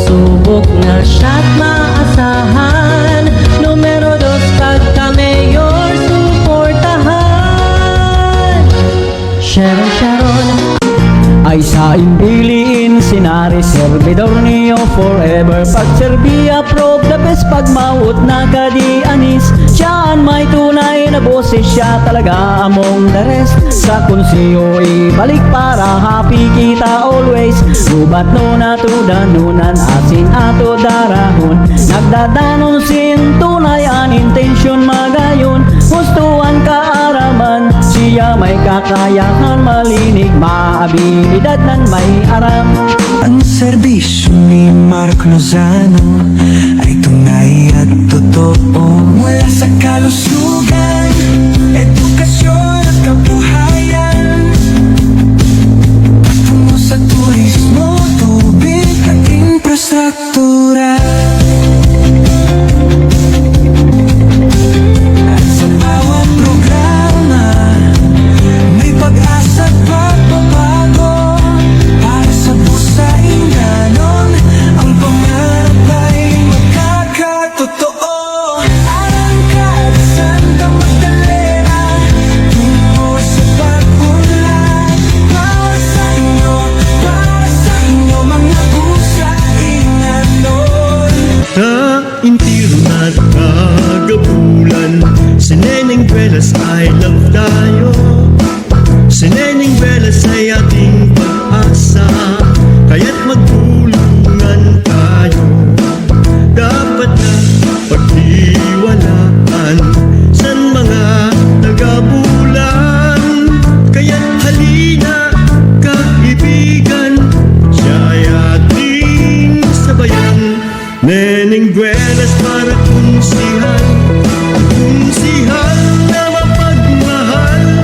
Subok na siya't maasahan, numero 2 pagka-Mayor suportahan. Sharon ay sa imbiliin, sinari servidor niyo forever. Pagserbiya prob the best, pagmawot na kadi anis. Siyaan may tunay na boses, siya talaga among the rest. Sa konseyo ibalik para happy kita always. Gubat no na tudanunan, asin ato darahon. Nagdadanon sin tunay an intensyon magayon. Gustuhan kaaraman, siya may kakayahan, malinig maabilidad nan may aram. Ang serbisyo ni Mark Lozano ay tunay at totoo. Mula sa kalusugan, edukasyon at kabuhayan, patungo sa turismo, tubig at infrastruktura. At sa bawat programa, may pag-asa at pagbabago. Para sa busaing ganon, ang pangarap ay magkakatotoo. Arangkada Santa Magdalena, tungo sa pag-unlad. Para sa inyo mga busaing ganon. Taintiro at kagabulan, sa Neneng Velas I love tayo. Si Neneng Velas ay ating pag-asa, kaya't magtulungan tayo. Dapat na pagtiwalaan sa mga tagabulan. Kaya't halina kaibigan, siya ay ating sabayan. Neneng Velas para kunsihan na mapagmahal.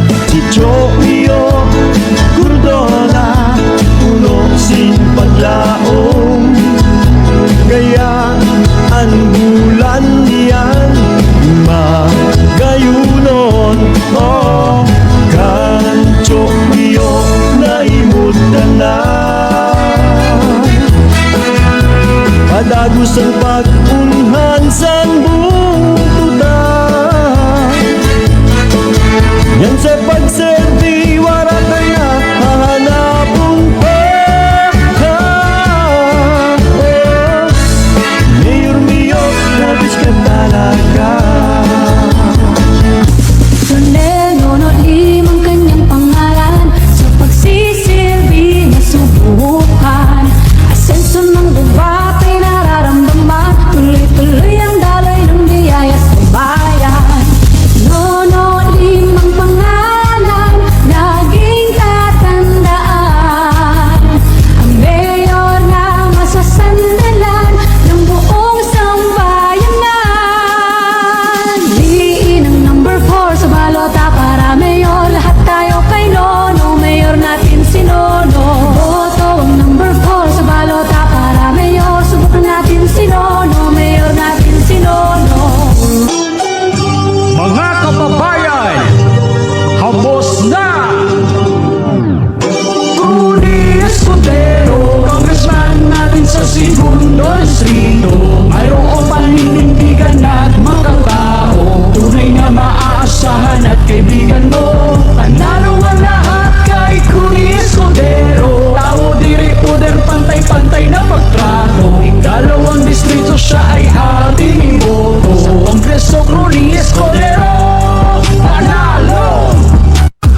kasamahan at kaibigan mo. Panalo ang lahat kay Kuya Escudero. Tao diri puder, pantay-pantay na pagtrato. Ikalawang distrito siya ay ating iboto. Ang Preso Cruni Escudero, panalo!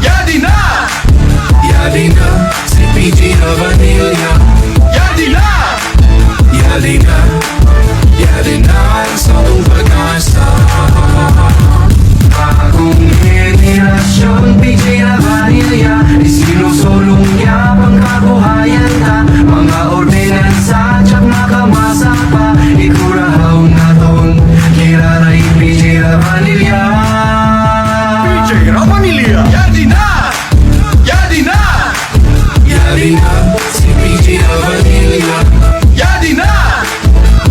Yadi na! Yadi na, si PG na Vanilla. Yadi na! Yadi na, yadi na ang sabong pag-asa. Bagong henerasyon, PG na Vanilla. Isinusulong niya pangkabuhayan na. Mga ordinansa, tsak nakamasa pa. Ikurahaw na ton, kiraray PG na Vanilla. PG na Vanilla! Yadi na! Yadi na! Yadi na, si PG na Vanilla. Yadi na!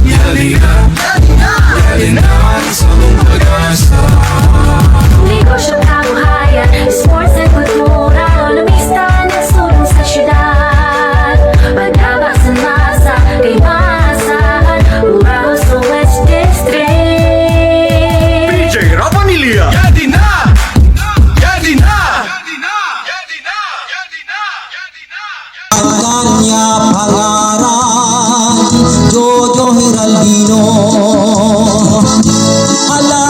Yadi na! Yadi na! Yadi na ang sabong pag-asa. Negosyo kabuhayan, sports at kultura, lumista na sulong sa syudad. Paghabak sa masa, kay maasahan, Uraw sa West District. PJ Ravanilla! Yadi na! Yadi na! Yadi na! Yadi na! Yadi na! Yadi na! Kanya pangaran Jojo Hiraldino. Ala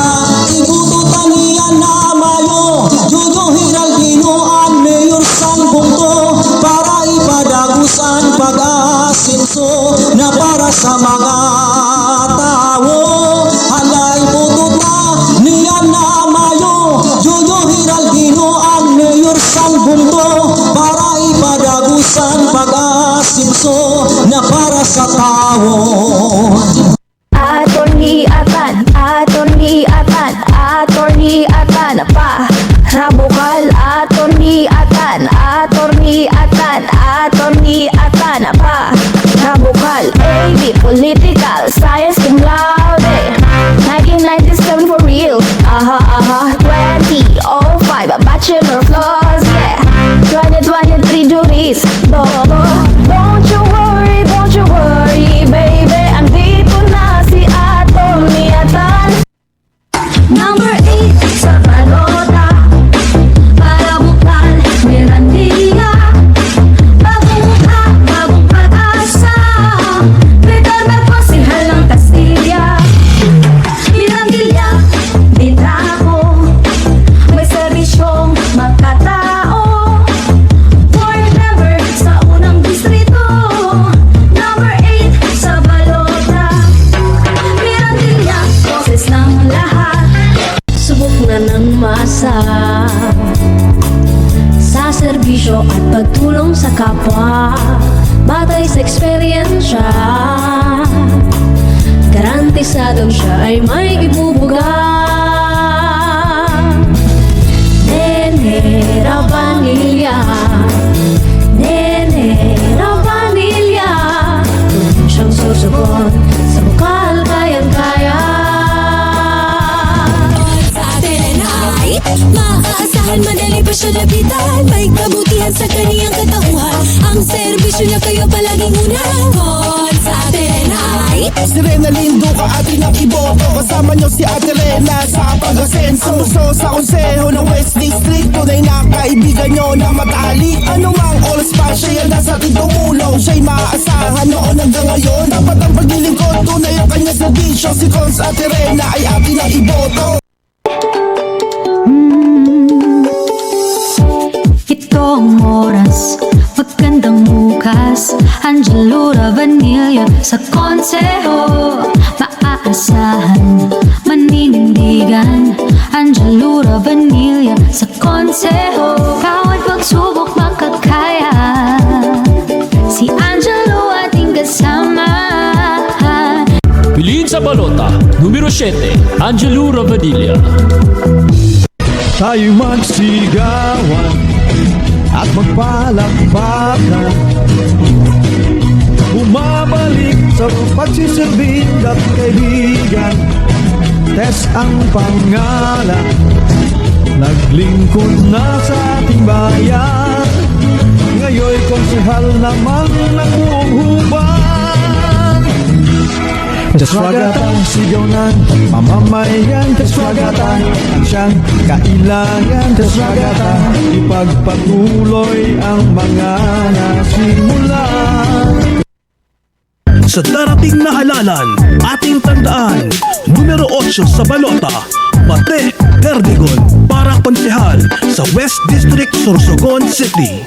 igututan niya na mayo Jojo Hiraldino ang mayor sang bungto para ipadagusan pag-asinso na para sa mga tao. Ala igututan niya na mayo Jojo Hiraldino ang mayor sang bungto para ipadagusan pag-asinso na para sa tao. Attorney Atan, Attorney Atan, Attorney Atan, pa Rabukal, Attorney Atan, Attorney Atan, Attorney Atan, pa Rabukal, AB Political Science cum laude, 1997 for real, 2005 Bachelor of Laws, yeah, 2023 juries, don't you worry, baby, andito na si Attorney Atan. Number 8 sa balota, para bukal, Mirandilla. Bagong pag-asa, Peter Marcosihal ng Castilla. Mirandilla, Ditraco, may serbisyong magkatao. Board member sa unang distrito, number 8 sa balota. Mirandilla, boses ng lahat. Subok na ng masa sa serbisyo at pagtulong sa kapwa. Batay sa eksperyensya, garantisadong siya ay may ibubuga. Nene Ravanilla, Nene Ravanilla, kung siyang susugon sa bukal kayang-kaya. Sa atin ay maaasahan, madali pa siya lapitan. May kabutihan sa kaniyang katauhan, ang serbisyo niya kayo palaging unahan. Sa atin ay Si Rena Lindo ka atin ang iboto. Kasama nyo si Ate Rena sa pag-asenso. Ang gusto sa konseho ng West District, tunay na kaibigan nyo na matalik. Anumang oras pa siya yan nasa ating tumulong. Siya'y maaasahan noon hanggang ngayon. Dapat ang paglilingkod, tunay ang kanyang serbisyo. Si Cons Ate Rena ay atin ang iboto. Ito ang oras, magandang bukas. Angelo Ravanilla sa konseho, maaasahan, maninindigan. Angelo Ravanilla sa konseho, bawat pagsubok makakaya. Si Angelo ating kasama. Piliin sa balota, numero 7, Angelo Ravanilla. Tayo magsigawan at magpalakpakan, bumabalik sa pagsisilbing kaibigan. Tess ang pangalan, naglingkod na sa ating bayan. Ngayon'y konsehal naman ng buong hubad. Kaswagatan, sigaw ng mamamayan. Kaswagatan, ang siyang kailangan. Kaswagatan, ipagpatuloy ang mga nasimulan. Sa darating na halalan, ating tandaan, numero 8 sa balota, Mate Perdigon para konsehal sa West District, Sorsogon City.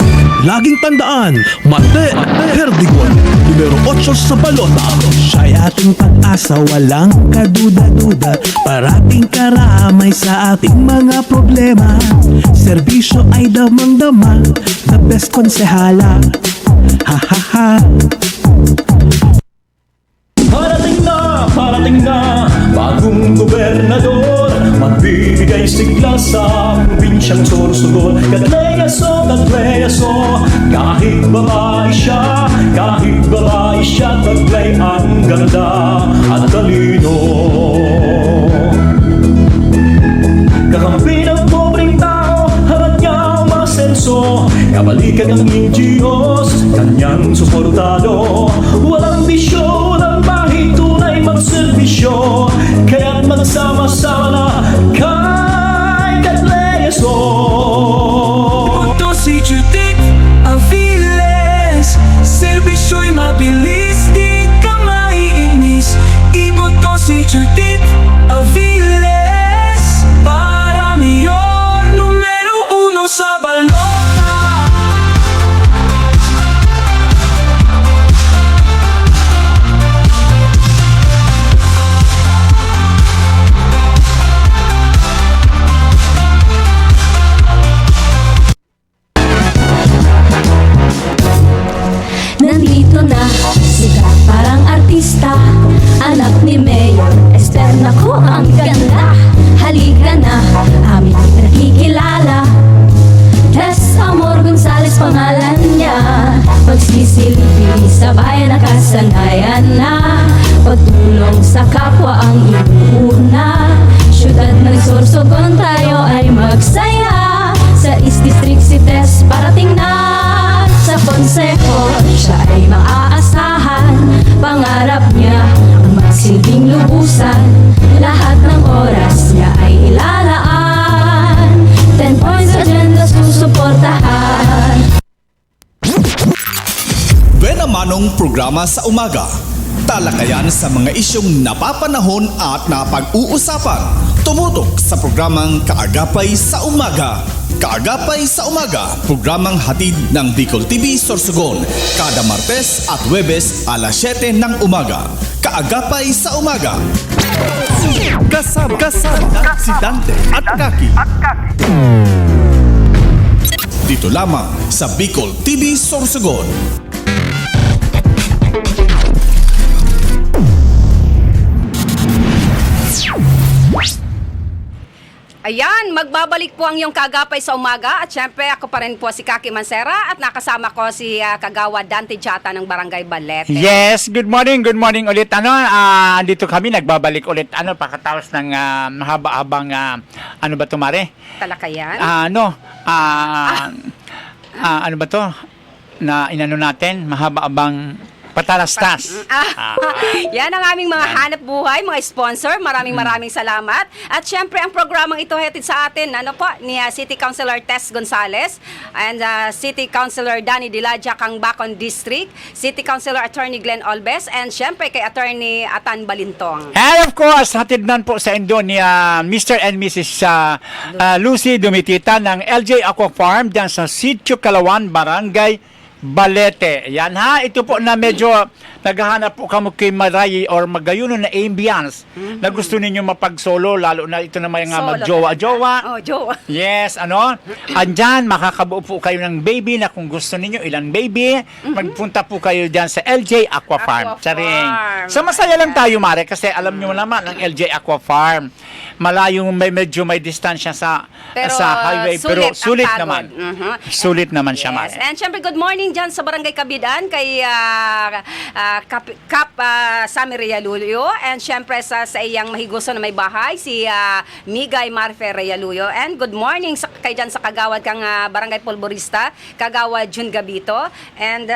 Laging tandaan, Mate Perdigon, numero 8 sa balota. Siya'y ating pag-asa, walang kaduda-duda, parating karamay sa ating mga problema. Serbisyo ay damang-dama, the best konsehala. Ha ha ha. Parating na, bagong gobernador, magbibigay sigla sa probinsyang Sorsogon. Katleyaso, kahit babae siya, taglay ang ganda at talino. Kakampi ng pobreng tao, harap niya umasenso, kabalikan ng NGOs, kanyang suportado. Walang bisyo, walang bahid, tunay magserbisyo, kaya't magsama-sama na kay Katleyaso. Ito si Judith Aviles, serbisyo'y mabilis, di ka maiinis. Iboto si Judith Aviles para mayor, numero 1 sa balota. Nandito na, sikat parang artista, anak ni Mayor Esther, nako ang ganda. Halika na, aming nakikilala, Tess Amor Gonzales pangalan niya. Magsisilbi sa bayan, nakasanayan na, pagtulong sa kapwa ang inuuna. Syudad ng Sorsogon, tayo ay magsaya, sa East District si Tess parating na. Sa konseho, siya ay maaasahan, pangarap niya ang magsilbing lubusan. Lahat ng oras niya ay ilalaan, 10 points agenda susuportahan. Benamanong programa sa umaga. Talakayan sa mga isyong napapanahon at napag-uusapan. Tumutok sa programang Kaagapay sa Umaga. Kaagapay sa Umaga, programang hatid ng Bicol TV Sorsogon, kada Martes at Huwebes alas 7 ng umaga. Kaagapay sa Umaga. Kasama si Dante at Kaki. Dito lamang sa Bicol TV Sorsogon. Ayan, magbabalik po ang iyong Kaagapay sa Umaga. At syempre, ako pa rin po si Kaki Mancera at nakasama ko si Kagawa Dante Jata ng Barangay Balete. Yes, good morning ulit. Dito kami nagbabalik ulit pagkatapos ng mahaba-habang ano ba 'to, Mare? Talakayan. Ano ba 'to? Na inano natin, mahaba-habang patalastas. Yan ang aming mga hanap buhay, mga sponsor. Maraming salamat. At syempre, ang programang ito hatid sa atin, ni City Councilor Tess Gonzales and City Councilor Danny Diladja, Kang Bacon District, City Councilor Attorney Glenn Olbes, and syempre kay Attorney Atan Balintong. And of course, hatid nan po sa Indo ni Mr. and Mrs. Lucy Dumitita ng LJ Aqua Farm dyan sa Sitio Kalawan, Barangay Balete. Yan ha, ito po na medyo naghahanap po kamo kay Marayi or magayuno na ambience na gusto ninyo mapag-solo, lalo na ito na may nga mag-jowa-jowa. Oh, jowa. Yes, andyan, makakabuo po kayo ng baby na kung gusto ninyo ilang baby, magpunta po kayo dyan sa LJ Aqua Farm. Charing. So masaya lang tayo, Mare, kasi alam nyo naman ang LJ Aqua Farm. Malayong medyo may distansya sa highway, pero sulit naman. Sulit naman siya, Mare. And syempre, good morning morning dyan sa Barangay Kabidan kay Kap Sammy Realuyo, and syempre sa iyang mahiguso na may bahay, si Migay Marfe Realuyo. And good morning kay dyan sa Kagawad kang Barangay Polvorista, Kagawad Jun Gabito. And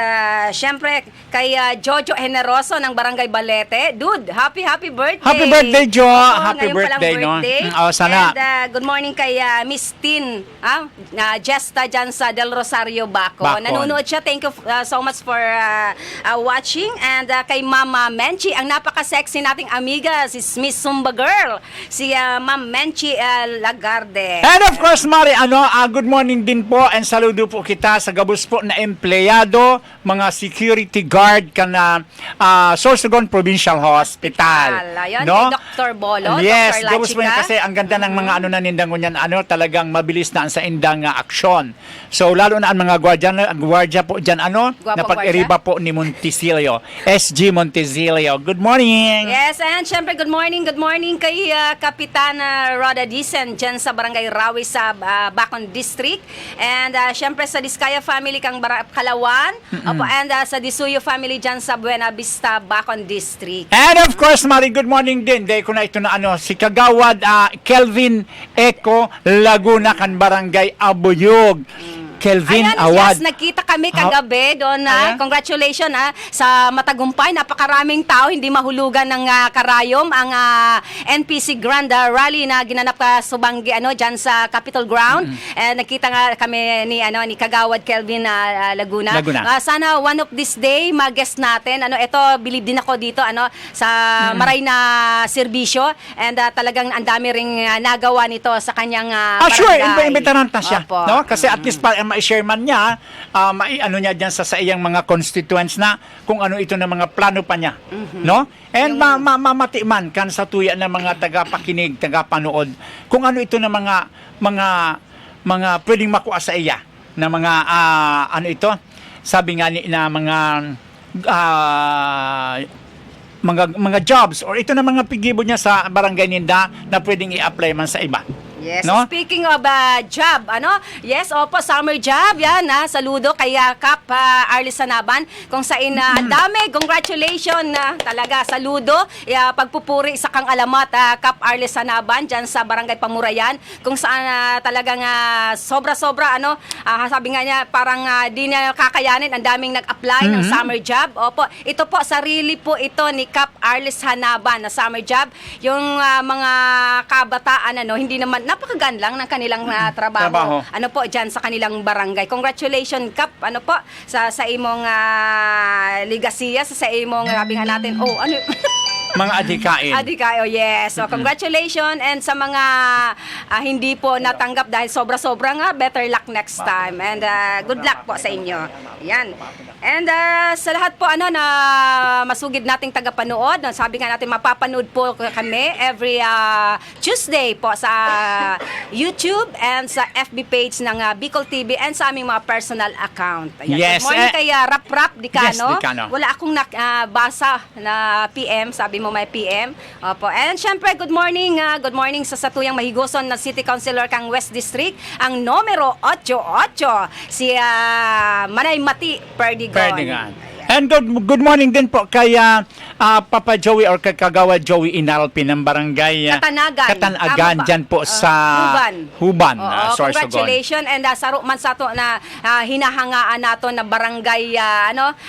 syempre kay Jojo Generoso ng Barangay Balete. Dude, happy birthday! Happy birthday, Jo! Happy ngayon palang birthday, no? Sana. And good morning kay Miss Tin Jesta dyan sa Del Rosario, Bacon. Nanonood siya. Thank you so much for watching. And kay Mama Menchi, ang napaka-sexy nating amiga, si Miss Zumba Girl, si Ma'am Menchi Lagarde. And of course, Mari, good morning din po and saludo po kita sa gabos po na empleyado, mga security guard ka na Sorsogon Provincial Hospital. Ayun, no? kay Dr. Bolo, Yes, Dr. gabos po yan kasi ang ganda ng mga nindang ngunyan, talagang mabilis na ang sa indang aksyon. So, lalo na ang mga gwardiya po dyan, Guwapong na pag-iriba po ni Montesilio, SG Montesilio. Good morning! Yes, and syempre good morning kay Kapitan Roda Dicen dyan sa Barangay Rawi sa Bacon District. And syempre sa Diskaya family kang Kalawan. Opo, and sa Disuyo family dyan sa Buena Vista, Bacon District. And of course, Mari, good morning din. Dahil ko na ito na si Kagawad Kelvin Eco Laguna kan Barangay Abuyog. Kelvin Ayan, Awad. yes, nagkita kami kagabi doon. Ayan. Congratulations sa Matagumpay. Napakaraming tao, hindi mahulugan ng karayom. Ang NPC Grand Rally na ginanap ka Subanggi dyan sa Capitol Ground. Nagkita nga kami ni Kagawad Kelvin Laguna. Sana one of this day mag-guest natin. Ito, believe din ako dito sa maray na serbisyo. And talagang ang dami ring nagawa nito sa kanyang Sure, barangay. imbitaran ta siya. Opo. No? Kasi at least ma-share man niya, niya dyan sa iyang mga constituents na kung ano ito na mga plano pa niya. No? And mamatiman kan sa tuya ng mga tagapakinig, tagapanood, kung ano ito na mga pwedeng makuha sa iya na mga sabi nga na mga jobs or ito na mga pigibo niya sa barangay ninda na pwedeng i-apply man sa iba. Yes, no? Speaking of job, yes, opo, summer job, yan, saludo kay Kap Arlis Sanaban, kung saan ang dami, congratulations, talaga, saludo, pagpupuri sa kang alamat, Kap Arlis Sanaban, dyan sa Barangay Pamurayan, kung saan talagang sobra-sobra, sabi nga niya, parang di niya kakayanin, ang daming nag-apply ng summer job, opo, ito po, sarili po ito ni Kap Arlis Sanaban na summer job, yung mga kabataan, hindi naman, napakagan lang ng kanilang trabaho. Po diyan sa kanilang barangay. Congratulations Kap po sa imong ligasiya sa imong sabihan natin. Mga adikain. Adikain, yes. So, congratulations and sa mga hindi po natanggap dahil sobra-sobra nga, better luck next time. And good luck po sa inyo. Yan. And sa lahat po na masugid nating tagapanood, sabi nga natin mapapanood po kami every Tuesday po sa YouTube and sa FB page ng Bicol TV and sa aming mga personal account. Ayan. Yes. Good morning kay Rap Dicano. Yes, Dicano. Wala akong basa na PM, sabi mo may PM. Opo. And syempre, good morning sa satuyang mahigoson na City Councilor kang West District, ang numero 88, si Manay Mati Perdigon. And good morning din po kay Papa Joey or kay Kagawad Joey Inalpi ng barangay Katanagan dyan po sa Huban. Congratulations and saro man sa to na hinahangaan nato na barangay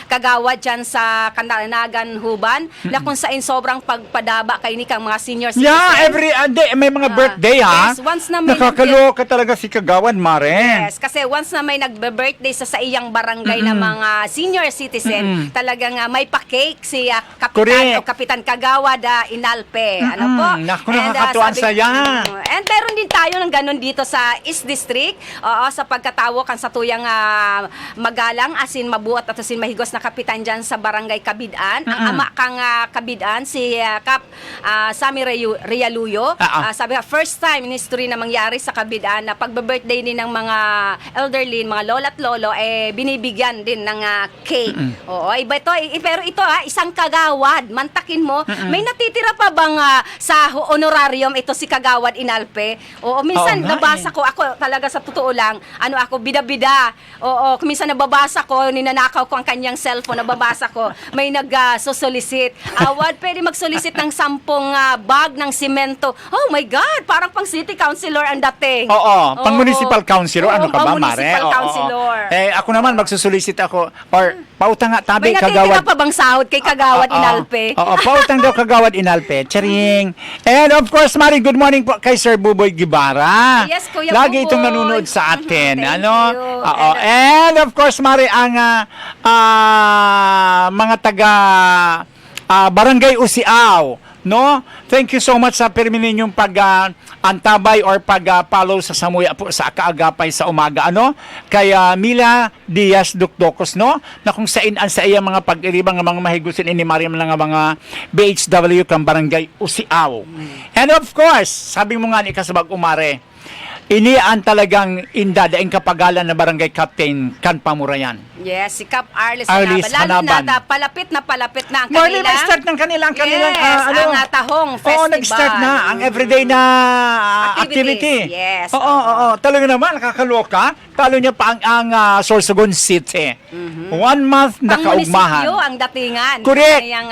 Kagawad dyan sa Katanagan Huban na kung saan sobrang pagpadaba kay ni kang mga senior citizens. Yeah, every day may mga birthday Yes, once na may nakakaloka talaga si Kagawad Mare. Yes, kasi once na may nagbe-birthday sa iyang barangay na mga senior citizen, talagang may pa-cake si Kapitan o Kapitan Kagawad Inalpe. Po? Naku, nakakatuan saya. And meron din tayo ng ganun dito sa East District. Sa pagkatawo kan sa tuyang magalang asin mabuot at asin mahigos na kapitan dyan sa barangay Kabidan. Ang ama kang Kabidan, si Kap Sammy Realuyo. Sabi first time in history na mangyari sa Kabidan na pagbe-birthday din ng mga elderly, mga lola at lolo, binibigyan din ng cake. Oo, iba ito. Pero ito isang kagawad. Mantakin mo. May natitira pa bang sa honorarium ito si Kagawad Inalpe? Oo, minsan Oo nga, nabasa ko. Ako talaga sa totoo lang, ako bida-bida. Oo, minsan nababasa ko, ninanakaw ko ang kanyang cellphone, nababasa ko. May nag-solicit. Awad, pwede mag-solicit ng 10 bag ng simento. Oh my God, parang pang city councilor ang dating. Oo, pang municipal councilor, ano ka ba, pang Mare? municipal Oo, councilor. Ako naman, magsusulisit ako. Or, pautang nga, tabi, May natitira pa bang sahod kay Kagawad Inalpe? Oo, pautang daw Kagawad Inalpe. Charing. And of course, Mari, good morning po kay Sir Buboy Gibara. Yes, Kuya Lagi Buboy. itong nanonood sa atin. Thank ano? you. Oo. And of course, Mari, ang mga taga Barangay Usiaw, no? Thank you so much sa perminin yung antabay or pag-follow sa Samuya po sa kaagapay sa umaga, ano? Kaya Mila Diaz Dukdokos, no? Na kung sa iya mga pag-iribang mga mahigusin ni Mariam lang mga BHW kang Barangay Usiaw. And of course, sabi mo nga ni kasabag umare, iniaan talagang daing kapagalan na barangay captain kan Pamurayan. Yes, si Cap Arlis Arlis Hanaban. Lalo Hanaban. na palapit na ang Morning, kanila. start ng kanilang Yes, ang tahong festival. Oo, nag-start na ang everyday na activity. Yes. Oo. Talaga naman, nakakaloka. Talo niya pa ang Sorsogon City. 1 month na Ang kaugmahan. munisipyo ang datingan. Correct. Ng kanyang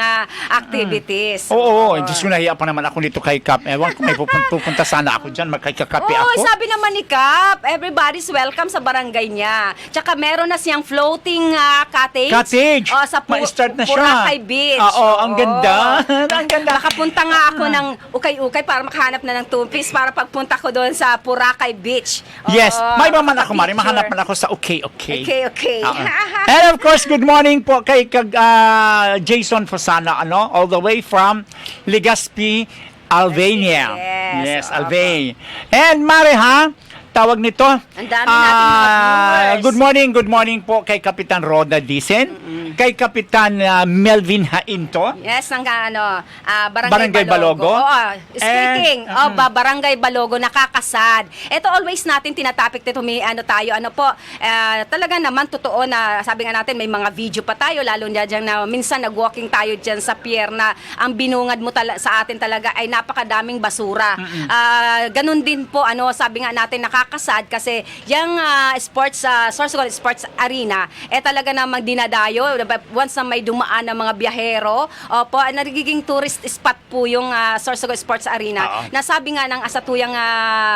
activities. Oo. Diyos ko, nahiya pa naman ako nito kay Cap. Ewan ko, may pupunta sana ako dyan. Magkakape ako. Sabi naman ni Cap, everybody's welcome sa barangay niya. Tsaka meron na siyang floating cottage. Sa Ma-start na siya. Boracay Beach. Oo, ang ganda. Ang ganda. Nakapunta nga ako ng ukay-ukay para makahanap na ng tumpis para pagpunta ko doon sa Boracay Beach. Yes. May maman ako, Mari. picture. Mahanap man ako sa okay. Okay. And of course, good morning po kay Jason Fosana, all the way from Legazpi, Albania. Yes, Albania. And Mari, tawag nito. Ang dami nating mga viewers. Good morning po kay Kapitan Roda Dicen, kay Kapitan Melvin Hainto. Yes, ng Barangay Balogo. Oo, speaking of Barangay Balogo, nakakasad. Ito always natin tinatapik dito, talaga naman totoo na sabi nga natin may mga video pa tayo, lalo na dyan na minsan nag-walking tayo dyan sa pier na ang binungad mo sa atin talaga ay napakadaming basura. Ganun din po, sabi nga natin nakakasad kasi yung Sorsogon Sports Arena, talaga namang dinadayo once na may dumaan ng mga biyahero. Nagiging tourist spot po yung Sorsogon Sports Arena. Nasabi nga ng asatuyang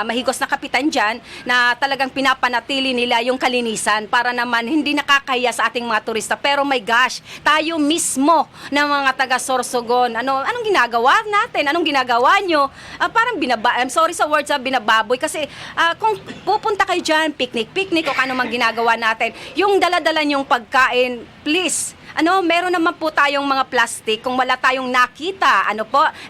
mahigos na kapitan dyan na talagang pinapanatili nila yung kalinisan para naman hindi nakakahiya sa ating mga turista. Pero my gosh, tayo mismo na mga taga Sorsogon, anong ginagawa natin? Anong ginagawa nyo? Parang I'm sorry sa words, binababoy kasi kung pupunta kayo dyan, picnic o ano mang ginagawa natin, yung dala-dala nyong pagkain, please, meron naman po tayong mga plastic. Kung wala tayong nakita,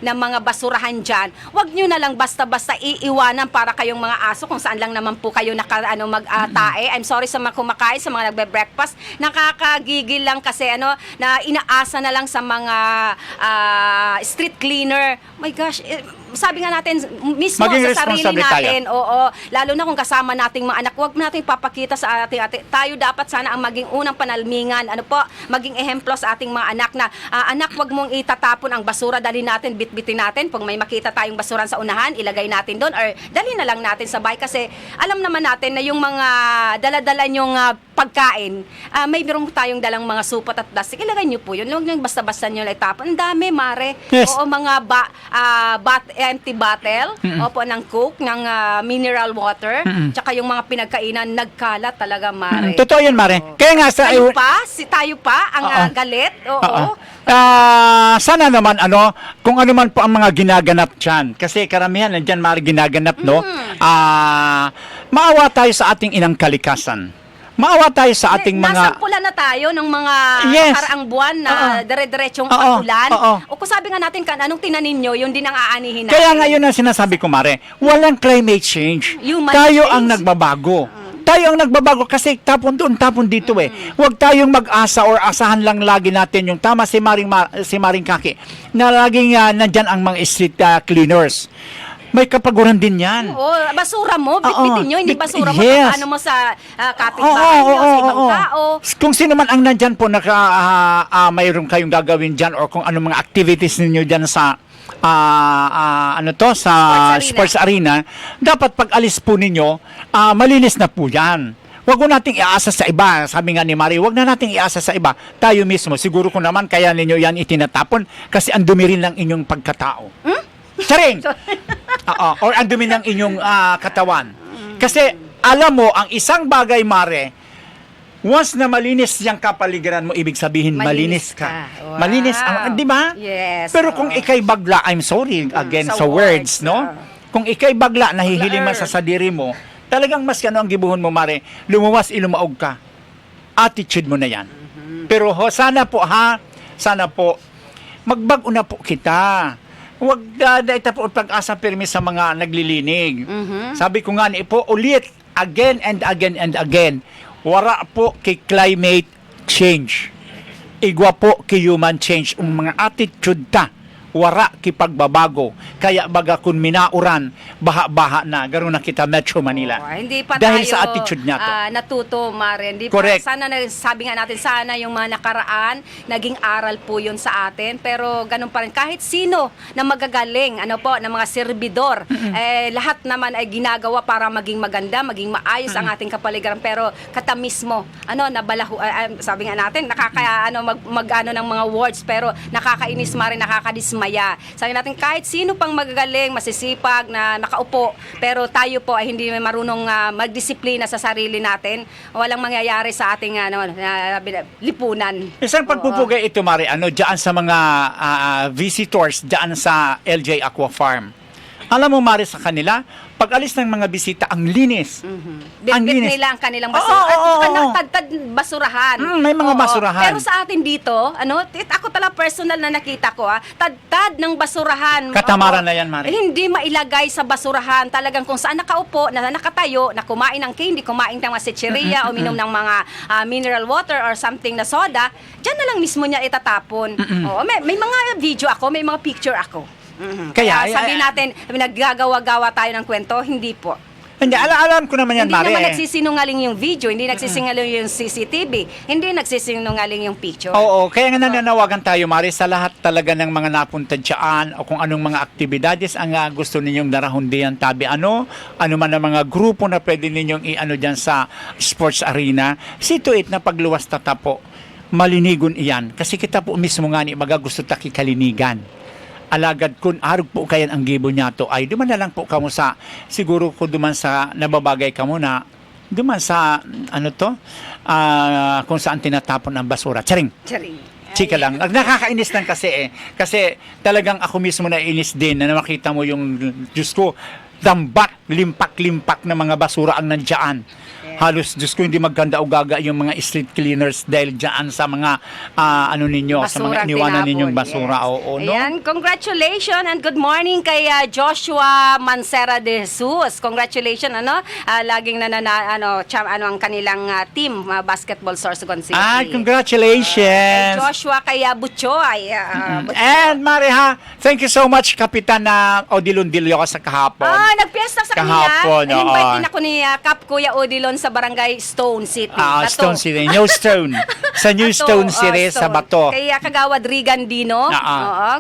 ng mga basurahan dyan, wag nyo na lang basta-basta iiwanan para kayong mga aso kung saan lang naman po kayo mag-tae. I'm sorry sa mga kumakain, sa mga nagbe-breakfast. Nakakagigil lang kasi, na inaasa na lang sa mga street cleaner. My gosh, sabi nga natin, mismo maging sa sarili natin, tayo. oo, lalo na kung kasama nating mga anak, wag natin papakita sa ating tayo dapat sana ang maging unang panalmingan, maging ehemplo sa ating mga anak na, anak, wag mong itatapon ang basura, dali natin, bitbitin natin, pag may makita tayong basuran sa unahan, ilagay natin doon, or dali na lang natin sa bahay, kasi alam naman natin na yung mga dala-dala nyong pagkain, may meron tayong dalang mga supot at plastic, ilagay nyo po yun, huwag nyo basta-basta nyo lang itapon, ang dami, Mare. Yes. Oo, mga empty bottle, opo, ng Coke, ng mineral water, tsaka yung mga pinagkainan, nagkalat talaga, Mare. Totoo yun, Mare. Kaya nga sa... Tayo pa, ang galit, oo. Sana naman, kung ano man po ang mga ginaganap dyan, kasi karamihan nandyan, Mare, ginaganap, maawa tayo sa ating inang kalikasan. Maawa tayo sa ating mga... Nasampula na tayo ng mga nakaraang buwan na dire-diretsong pag-ulan. O kung sabi nga natin, anong tinanin nyo, yun din ang aanihin natin. Kaya ngayon ang sinasabi ko, Mare, walang climate change. Human tayo change. ang nagbabago. Tayo ang nagbabago kasi tapon doon, tapon dito Huwag tayong mag-asa or asahan lang lagi natin yung tama si Maring Kaki na laging nandyan ang mga street cleaners. May kapaguran din yan. Oo, basura mo, bitbitin nyo, hindi basura mo, Yes. ano mo sa kapitbahay nyo, sa ibang tao. Kung sino man ang nandyan po, mayroon kayong gagawin dyan or kung ano mga activities ninyo dyan sa sa sports arena, dapat pag alis po ninyo, malinis na po yan. Huwag mo nating iasa sa iba. Sabi nga ni Marie, huwag na nating iasa sa iba. Tayo mismo, siguro ko naman kaya ninyo yan itinatapon kasi ang dumi rin ng inyong pagkatao. Charing! Or ang dumi ng inyong katawan. Kasi alam mo, ang isang bagay, Mare, once na malinis yung kapaligiran mo, ibig sabihin malinis ka. Wow. Malinis, di ba? Yes. Pero kung ikay bagla, I'm sorry again sa words, no? Kung ikay bagla, nahihiling man sa sadiri mo, talagang mas ang gibuhon mo, Mare, lumuwas, ilumaog ka. Attitude mo na yan. Pero sana po, magbago na po kita. Huwag dahil po pag-asa permis sa mga naglilinig. Sabi ko nga po, ulit, again and again and again, wara po kay climate change. Igwa po kay human change. Ang mga attitude ta, wara kay pagbabago. Kaya baga kun minauran, baha-baha na. Ganoon na kita Metro Manila. Hindi pa dahil tayo sa attitude niya to. natuto, Mare. Hindi Correct. Pa, sabi nga natin, sana yung mga nakaraan, naging aral po yun sa atin. Pero ganun pa rin, kahit sino na magagaling, na mga serbidor, lahat naman ay ginagawa para maging maganda, maging maayos ang ating kapaligiran. Pero katamis mo, sabi nga natin, mag-ano ng mga words, pero nakakainis, Mare, nakakadismaya. Sabi natin, kahit sino pang magagaling, masisipag, na nakaupo, pero tayo po ay hindi marunong magdisiplina sa sarili natin, walang mangyayari sa ating lipunan. Isang pagpupugay ito, Mari, diyan sa mga visitors, diyan sa LJ Aqua Farm. Alam mo, Mari, sa kanila, pag alis ng mga bisita, ang linis. Ang Bitbit linis. nila ang kanilang basura. Tad basurahan. May mga basurahan. Pero sa atin dito, ako talaga personal na nakita ko, tad ng basurahan. Katamaran na yan, Mari. Hindi mailagay sa basurahan. Talagang kung saan nakaupo, nakatayo, na kumain ng candy, kumain ng mga secheriya, o minom ng mga mineral water or something na soda, dyan na lang mismo niya itatapon. May mga video ako, may mga picture ako. Kaya sabi natin, naggagawa-gawa tayo ng kwento, hindi po. Hindi, alam ko naman yan, Hindi Mari. naman nagsisinungaling yung video, hindi nagsisinungaling yung CCTV, hindi nagsisinungaling yung picture. Oo, kaya nga nananawagan tayo, Mari, sa lahat talaga ng mga napunta dyan o kung anong mga aktibidades ang gusto ninyong darahundian tabi ano man ang mga grupo na pwede ninyong dyan sa sports arena. See to it na pagluwas tatapo, malinigon iyan. Kasi kita po mismo nga ni gusto taki kalinigan. Alagad kun arog po kayan ang gibo niya to ay duman na lang po kamo sa siguro ko duman sa nababagay kamo na duman sa kung saan tinatapon ang basura. Charing. Chika lang. Nakakainis lang kasi kasi talagang ako mismo nainis din na makita mo yung Diyos ko dambat, limpak-limpak na mga basura ang nandiyan. Halos, Diyos ko, hindi maganda o gaga yung mga street cleaners dahil dyan sa mga ninyo, sa mga iniwanan ninyong basura. Yes. No? Ayan, congratulations and good morning kay Joshua Mancera de Jesus. Congratulations, laging ang kanilang team, basketball Sorsogon City. Congratulations! Joshua kay Butchoy. And Mariha, thank you so much, Kapitan Odilon Dilio sa kahapon. Nagpiesta sa kanila. Kahapon, invite din ako ni Cap Kuya Odilon sa barangay Stone City. Stone City. New Stone. Sa New Stone City, sa Bato. Kay Kagawad Rigan Dino.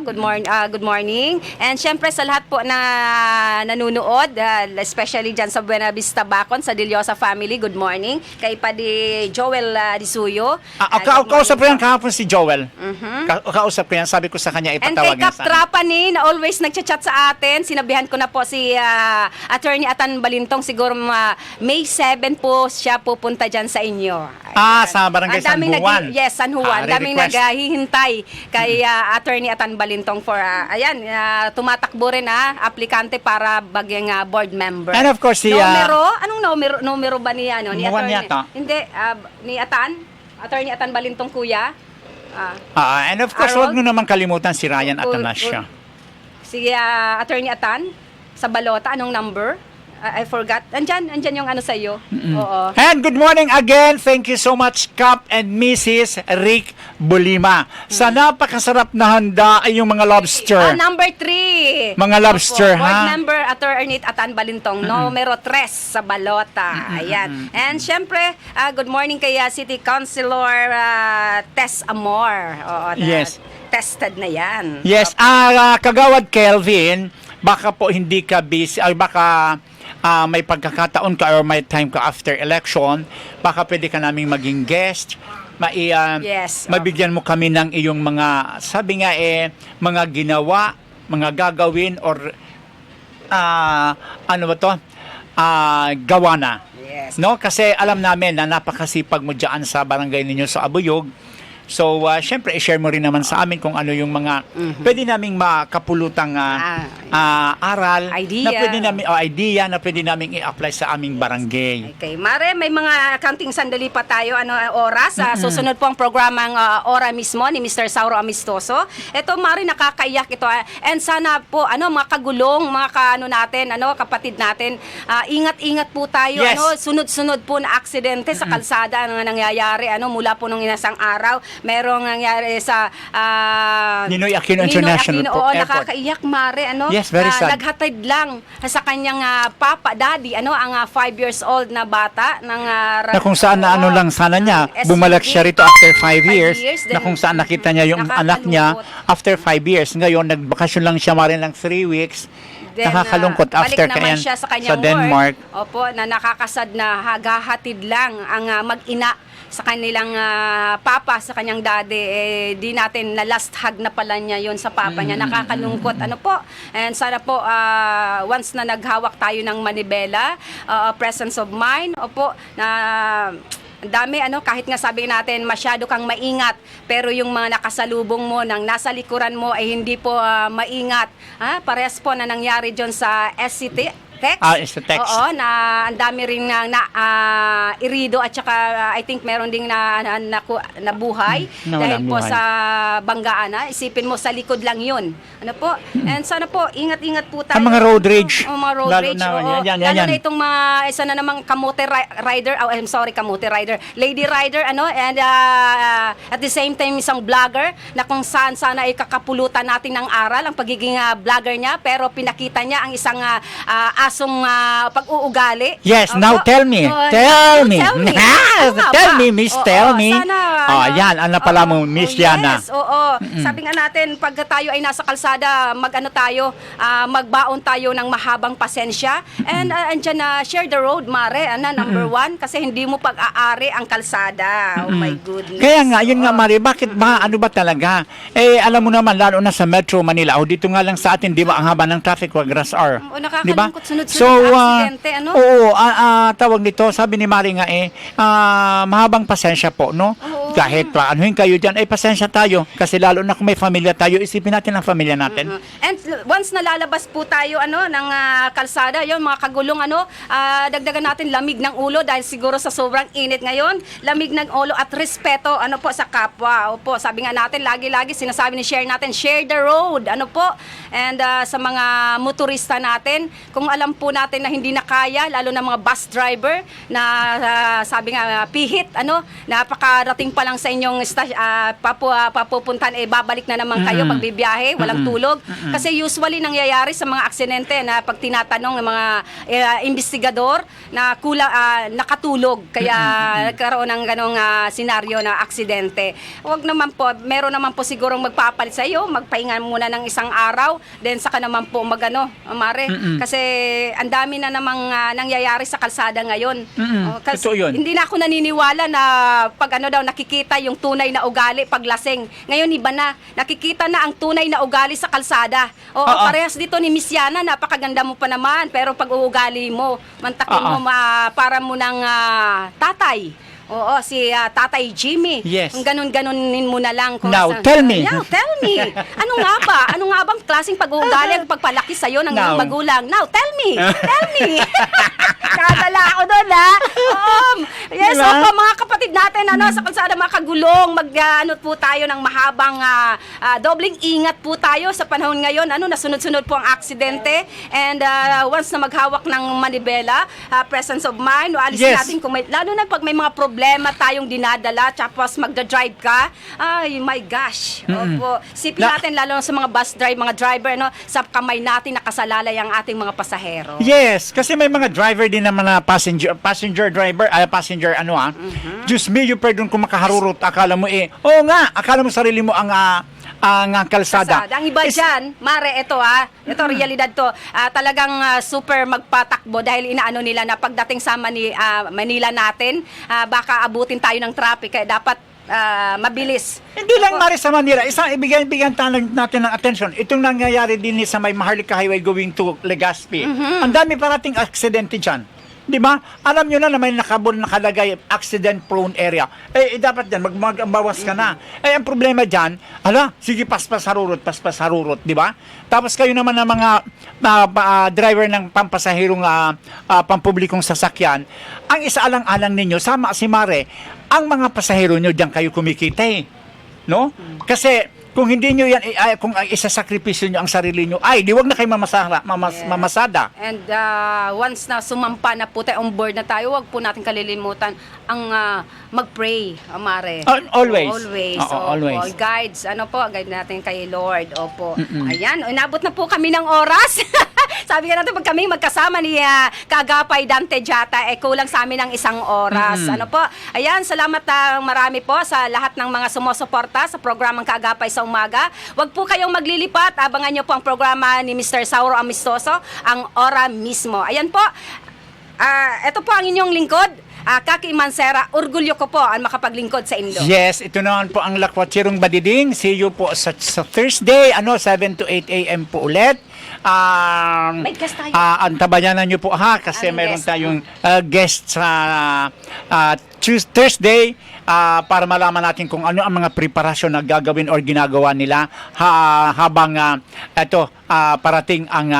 Good morning. And syempre sa lahat po na nanunood, especially dyan sa Buena Vista Bacon, sa Diliosa family, good morning. Kay Padi Joel Disuyo. Kausap ko yan kahapon si Joel. Kausap ko yan. Sabi ko sa kanya ipatawag. And kay Kap Trapani, na always nagchat-chat sa atin. Sinabihan ko na po si Attorney Atan Balintong, siguro May 7 po siya pupunta dyan sa inyo. Sa barangay San Juan. Yes, San Juan. Daming naghihintay kay Attorney Atan Balintong for, tumatakbo rin aplikante para baging board member. And of course, Anong numero ba ni Ni Attorney? Hindi, ni Attorney Atan Balintong kuya. And of course, huwag nyo naman kalimutan si Ryan Atanasio. Si Attorney Atan, sa balota, anong number? I forgot. Andyan yung ano sa'yo. Oo. And good morning again. Thank you so much, Kap and Mrs. Rick Bulima. Sa napakasarap na handa ay yung mga lobster. Number 3. Mga lobster, Board ha? member Attorney Atan Balintong, numero 3 sa balota. Ayan. And syempre, good morning kay City Councilor Tess Amor. Oo, Yes. Tested na yan. Yes, Kagawad Kelvin, baka po hindi ka busy, ay baka may pagkakataon ka or may time ka after election, baka pwede ka naming maging guest. Yes. Mabigyan mo kami ng iyong mga, sabi nga mga ginawa, mga gagawin, or ano ba to? Gawa na. Yes. No? Kasi alam namin na napakasipag mo dyan sa barangay ninyo sa Abuyog. So, syempre, i-share mo rin naman sa amin kung ano yung mga pwede naming makapulutang aral, Idea. na pwede namin, idea na pwede naming i-apply sa aming barangay. Okay, Mare, may mga counting sandali pa tayo, oras. Susunod po ang programang Ora mismo ni Mr. Sauro Amistoso. Ito, Mare, nakakaiyak ito. And sana po, mga kagulong, mga natin, kapatid natin, ingat-ingat po tayo. Yes. Sunod-sunod po na aksidente sa kalsada, nangyayari, mula po nung inasang araw. Merong nangyari sa Ninoy Aquino International Oo, Airport. nakakaiyak, Mare. Yes, very sad. Naghatid lang sa kanyang papa, daddy, ang 5 years old na bata ng Na kung saan na ano lang sana niya, SUV. bumalik siya rito after 5 years, then na kung saan nakita niya yung anak niya after 5 years. Ngayon, nagbakasyon lang siya marin ng 3 weeks. Then, Nakakalungkot after balik naman siya sa kanyang Denmark. work. Opo, na nakakasad na hagahatid lang ang mag-ina sa kanilang papa, sa kanyang daddy. Di natin na last hug na pala niya yon sa papa niya. Nakakalungkot. And sana po, once na naghawak tayo ng manibela, presence of mind, opo, na ang dami, kahit nga sabi natin, masyado kang maingat, pero yung mga nakasalubong mo, nang nasa likuran mo, ay hindi po maingat. Parehas po na nangyari dyan sa SCT. It's a text. Oo, na ang dami rin na irido at saka I think meron ding nabuhay dahil po sa banggaan. Isipin mo sa likod lang 'yun. And sana po ingat-ingat po tayo. Ang mga road rage. Mga road Lalo rage. na, yan. Lalo na itong mga isa na namang kamote rider. I'm sorry, kamote rider. Lady rider and at the same time isang vlogger na kung saan sana ay kakapulutan natin ng aral ang pagiging vlogger niya, pero pinakita niya ang isang asong pag-uugali. Yes, Opo. now tell me. Tell me. Tell me, Miss, tell me. Sana, yan, pala mo, Miss Yana. Yes, oo. Sabi nga natin, pag tayo ay nasa kalsada, magbaon tayo ng mahabang pasensya. And andyan na, share the road, Mare, number 1, kasi hindi mo pag-aari ang kalsada. Oh my goodness. Kaya nga, yun nga, Mari, bakit ba, ano ba talaga? Alam mo naman, lalo na sa Metro Manila, o dito nga lang sa atin, di ba, ang haba ng traffic, wag rush hour. Di ba? Sunod-sunod aksidente, Oo, tawag nito, sabi ni Mari nga mahabang pasensya po, no? Oo. Kahit anuhin kayo dyan, pasensya tayo. Kasi lalo na kung may pamilya tayo, isipin natin ang pamilya natin. And once nalalabas po tayo ng kalsada, yung mga kagulong dagdagan natin lamig ng ulo dahil siguro sa sobrang init ngayon, lamig ng ulo at respeto po sa kapwa. Opo, sabi nga natin lagi-lagi sinasabi ni share natin, share the road. And sa mga motorista natin, kung alam po natin na hindi na kaya, lalo na mga bus driver na sabi nga pihit, napakarating pa lang sa inyong papupuntan, babalik na naman kayo pagbibiyahe, walang tulog. Kasi usually nangyayari sa mga aksidente na pag tinatanong ng mga investigador na nakatulog, kaya nagkaroon ng ganong senaryo na aksidente. Huwag naman po, meron naman po sigurong magpapalit sa iyo, magpahinga muna ng isang araw, then saka naman po Mare, kasi ang dami na namang nangyayari sa kalsada ngayon. Kasi hindi na ako naniniwala na pag nakikita yung tunay na ugali pag lasing. Ngayon iba na, nakikita na ang tunay na ugali sa kalsada. Parehas dito ni Miss Yana, napakaganda mo pa naman, pero pag uugali mo, mantakin mo para mo ng tatay. Oo, si Tatay Jimmy. Yes. Kung ganun-ganunin mo na lang. Now, tell me. Now, tell me. Ano nga ba? Ano nga bang klaseng pag-uugali ang pagpalaki sa'yo ng iyong magulang? Now, tell me. Tell me. Kadala ako doon, ha? Yes, Diba? opo, mga kapatid natin sa kung saan makagulong, ano po tayo ng mahabang dobling ingat po tayo sa panahon ngayon. Nasunod-sunod po ang aksidente. And once na maghawak ng manibela, presence of mind, alisin Yes. natin kung lalo na pag may mga problema tayong dinadala, tapos magda-drive ka. Ay, my gosh. Opo. Sipin natin lalo na sa mga bus mga driver, sa kamay natin nakasalalay ang ating mga pasahero. Yes, kasi may mga driver din naman na passenger driver, passenger Diyos me, yung pwedeng kung makaharurot, akala mo akala mo sarili mo ang kalsada. Ang iba dyan, Mare, ito realidad to. Talagang super magpatakbo dahil inaano nila na pagdating sa Manila natin, baka abutin tayo ng traffic, kaya dapat mabilis. Hindi lang mari sa Manila, isang ibigyan natin ng attention. Itong nangyayari din sa may Maharlika Highway going to Legazpi. Ang dami parating aksidente dyan. Di ba? Alam nyo na may nakalagay accident prone area. Dapat dyan, magbawas ka na. Ang problema dyan, sige, paspas harurot, di ba? Tapos kayo naman ng mga driver ng pampasahirong pampublikong sasakyan, ang isaalang-alang ninyo, sama si Mare, ang mga pasahero nyo diyan kayo kumikita no? Kasi kung hindi nyo yan, kung isasakripisyo nyo ang sarili nyo, di wag na kayo mamasada. And once na sumampa na po tayo, on board na tayo, wag po natin kalilimutan ang mag-pray, Mare. Always. Always. Always. Guides, guide natin kay Lord. Opo. Ayan, inabot na po kami ng oras. Sabi nga natin, pag kami magkasama ni Kaagapay Dante Jata, kulang sa amin ng 1 oras. Ayan, salamat marami po sa lahat ng mga sumusuporta sa programang Kaagapay sa Umaga. Huwag po kayong maglilipat. Abangan nyo po ang programa ni Mr. Sauro Amistoso, ang Ora Mismo. Ayan po. Ito po ang inyong lingkod. Kaki Mansera, orgulyo ko po ang makapaglingkod sa inyo. Yes, ito naman po ang Lakwatsirong Badiding. See you po sa Thursday, 7 to 8 a.m. po ulit. May guest tayo. Antabayanan nyo po kasi Anong meron guest? tayong guest sa Thursday para malaman natin kung ano ang mga preparasyon na gagawin or ginagawa nila habang parating ang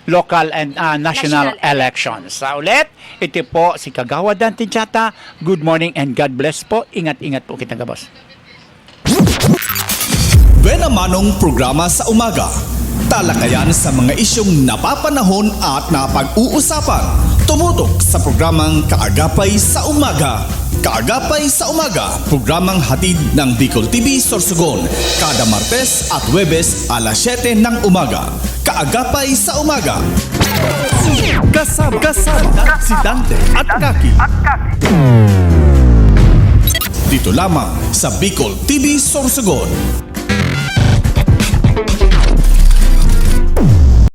local and national elections. Ulit, ito po si Kagawa Dante Jata. Good morning and God bless po. Ingat-ingat po kita, boss. Buena Manong programa sa umaga. Talakayan sa mga isyong napapanahon at napag-uusapan. Tumutok sa programang Kaagapay sa Umaga. Kaagapay sa Umaga, programang hatid ng Bicol TV Sorsogon. Kada Martes at Huwebes alas 7 ng umaga. Kaagapay sa Umaga. Kasama si Dante at Kaki. Dito lamang sa Bicol TV Sorsogon.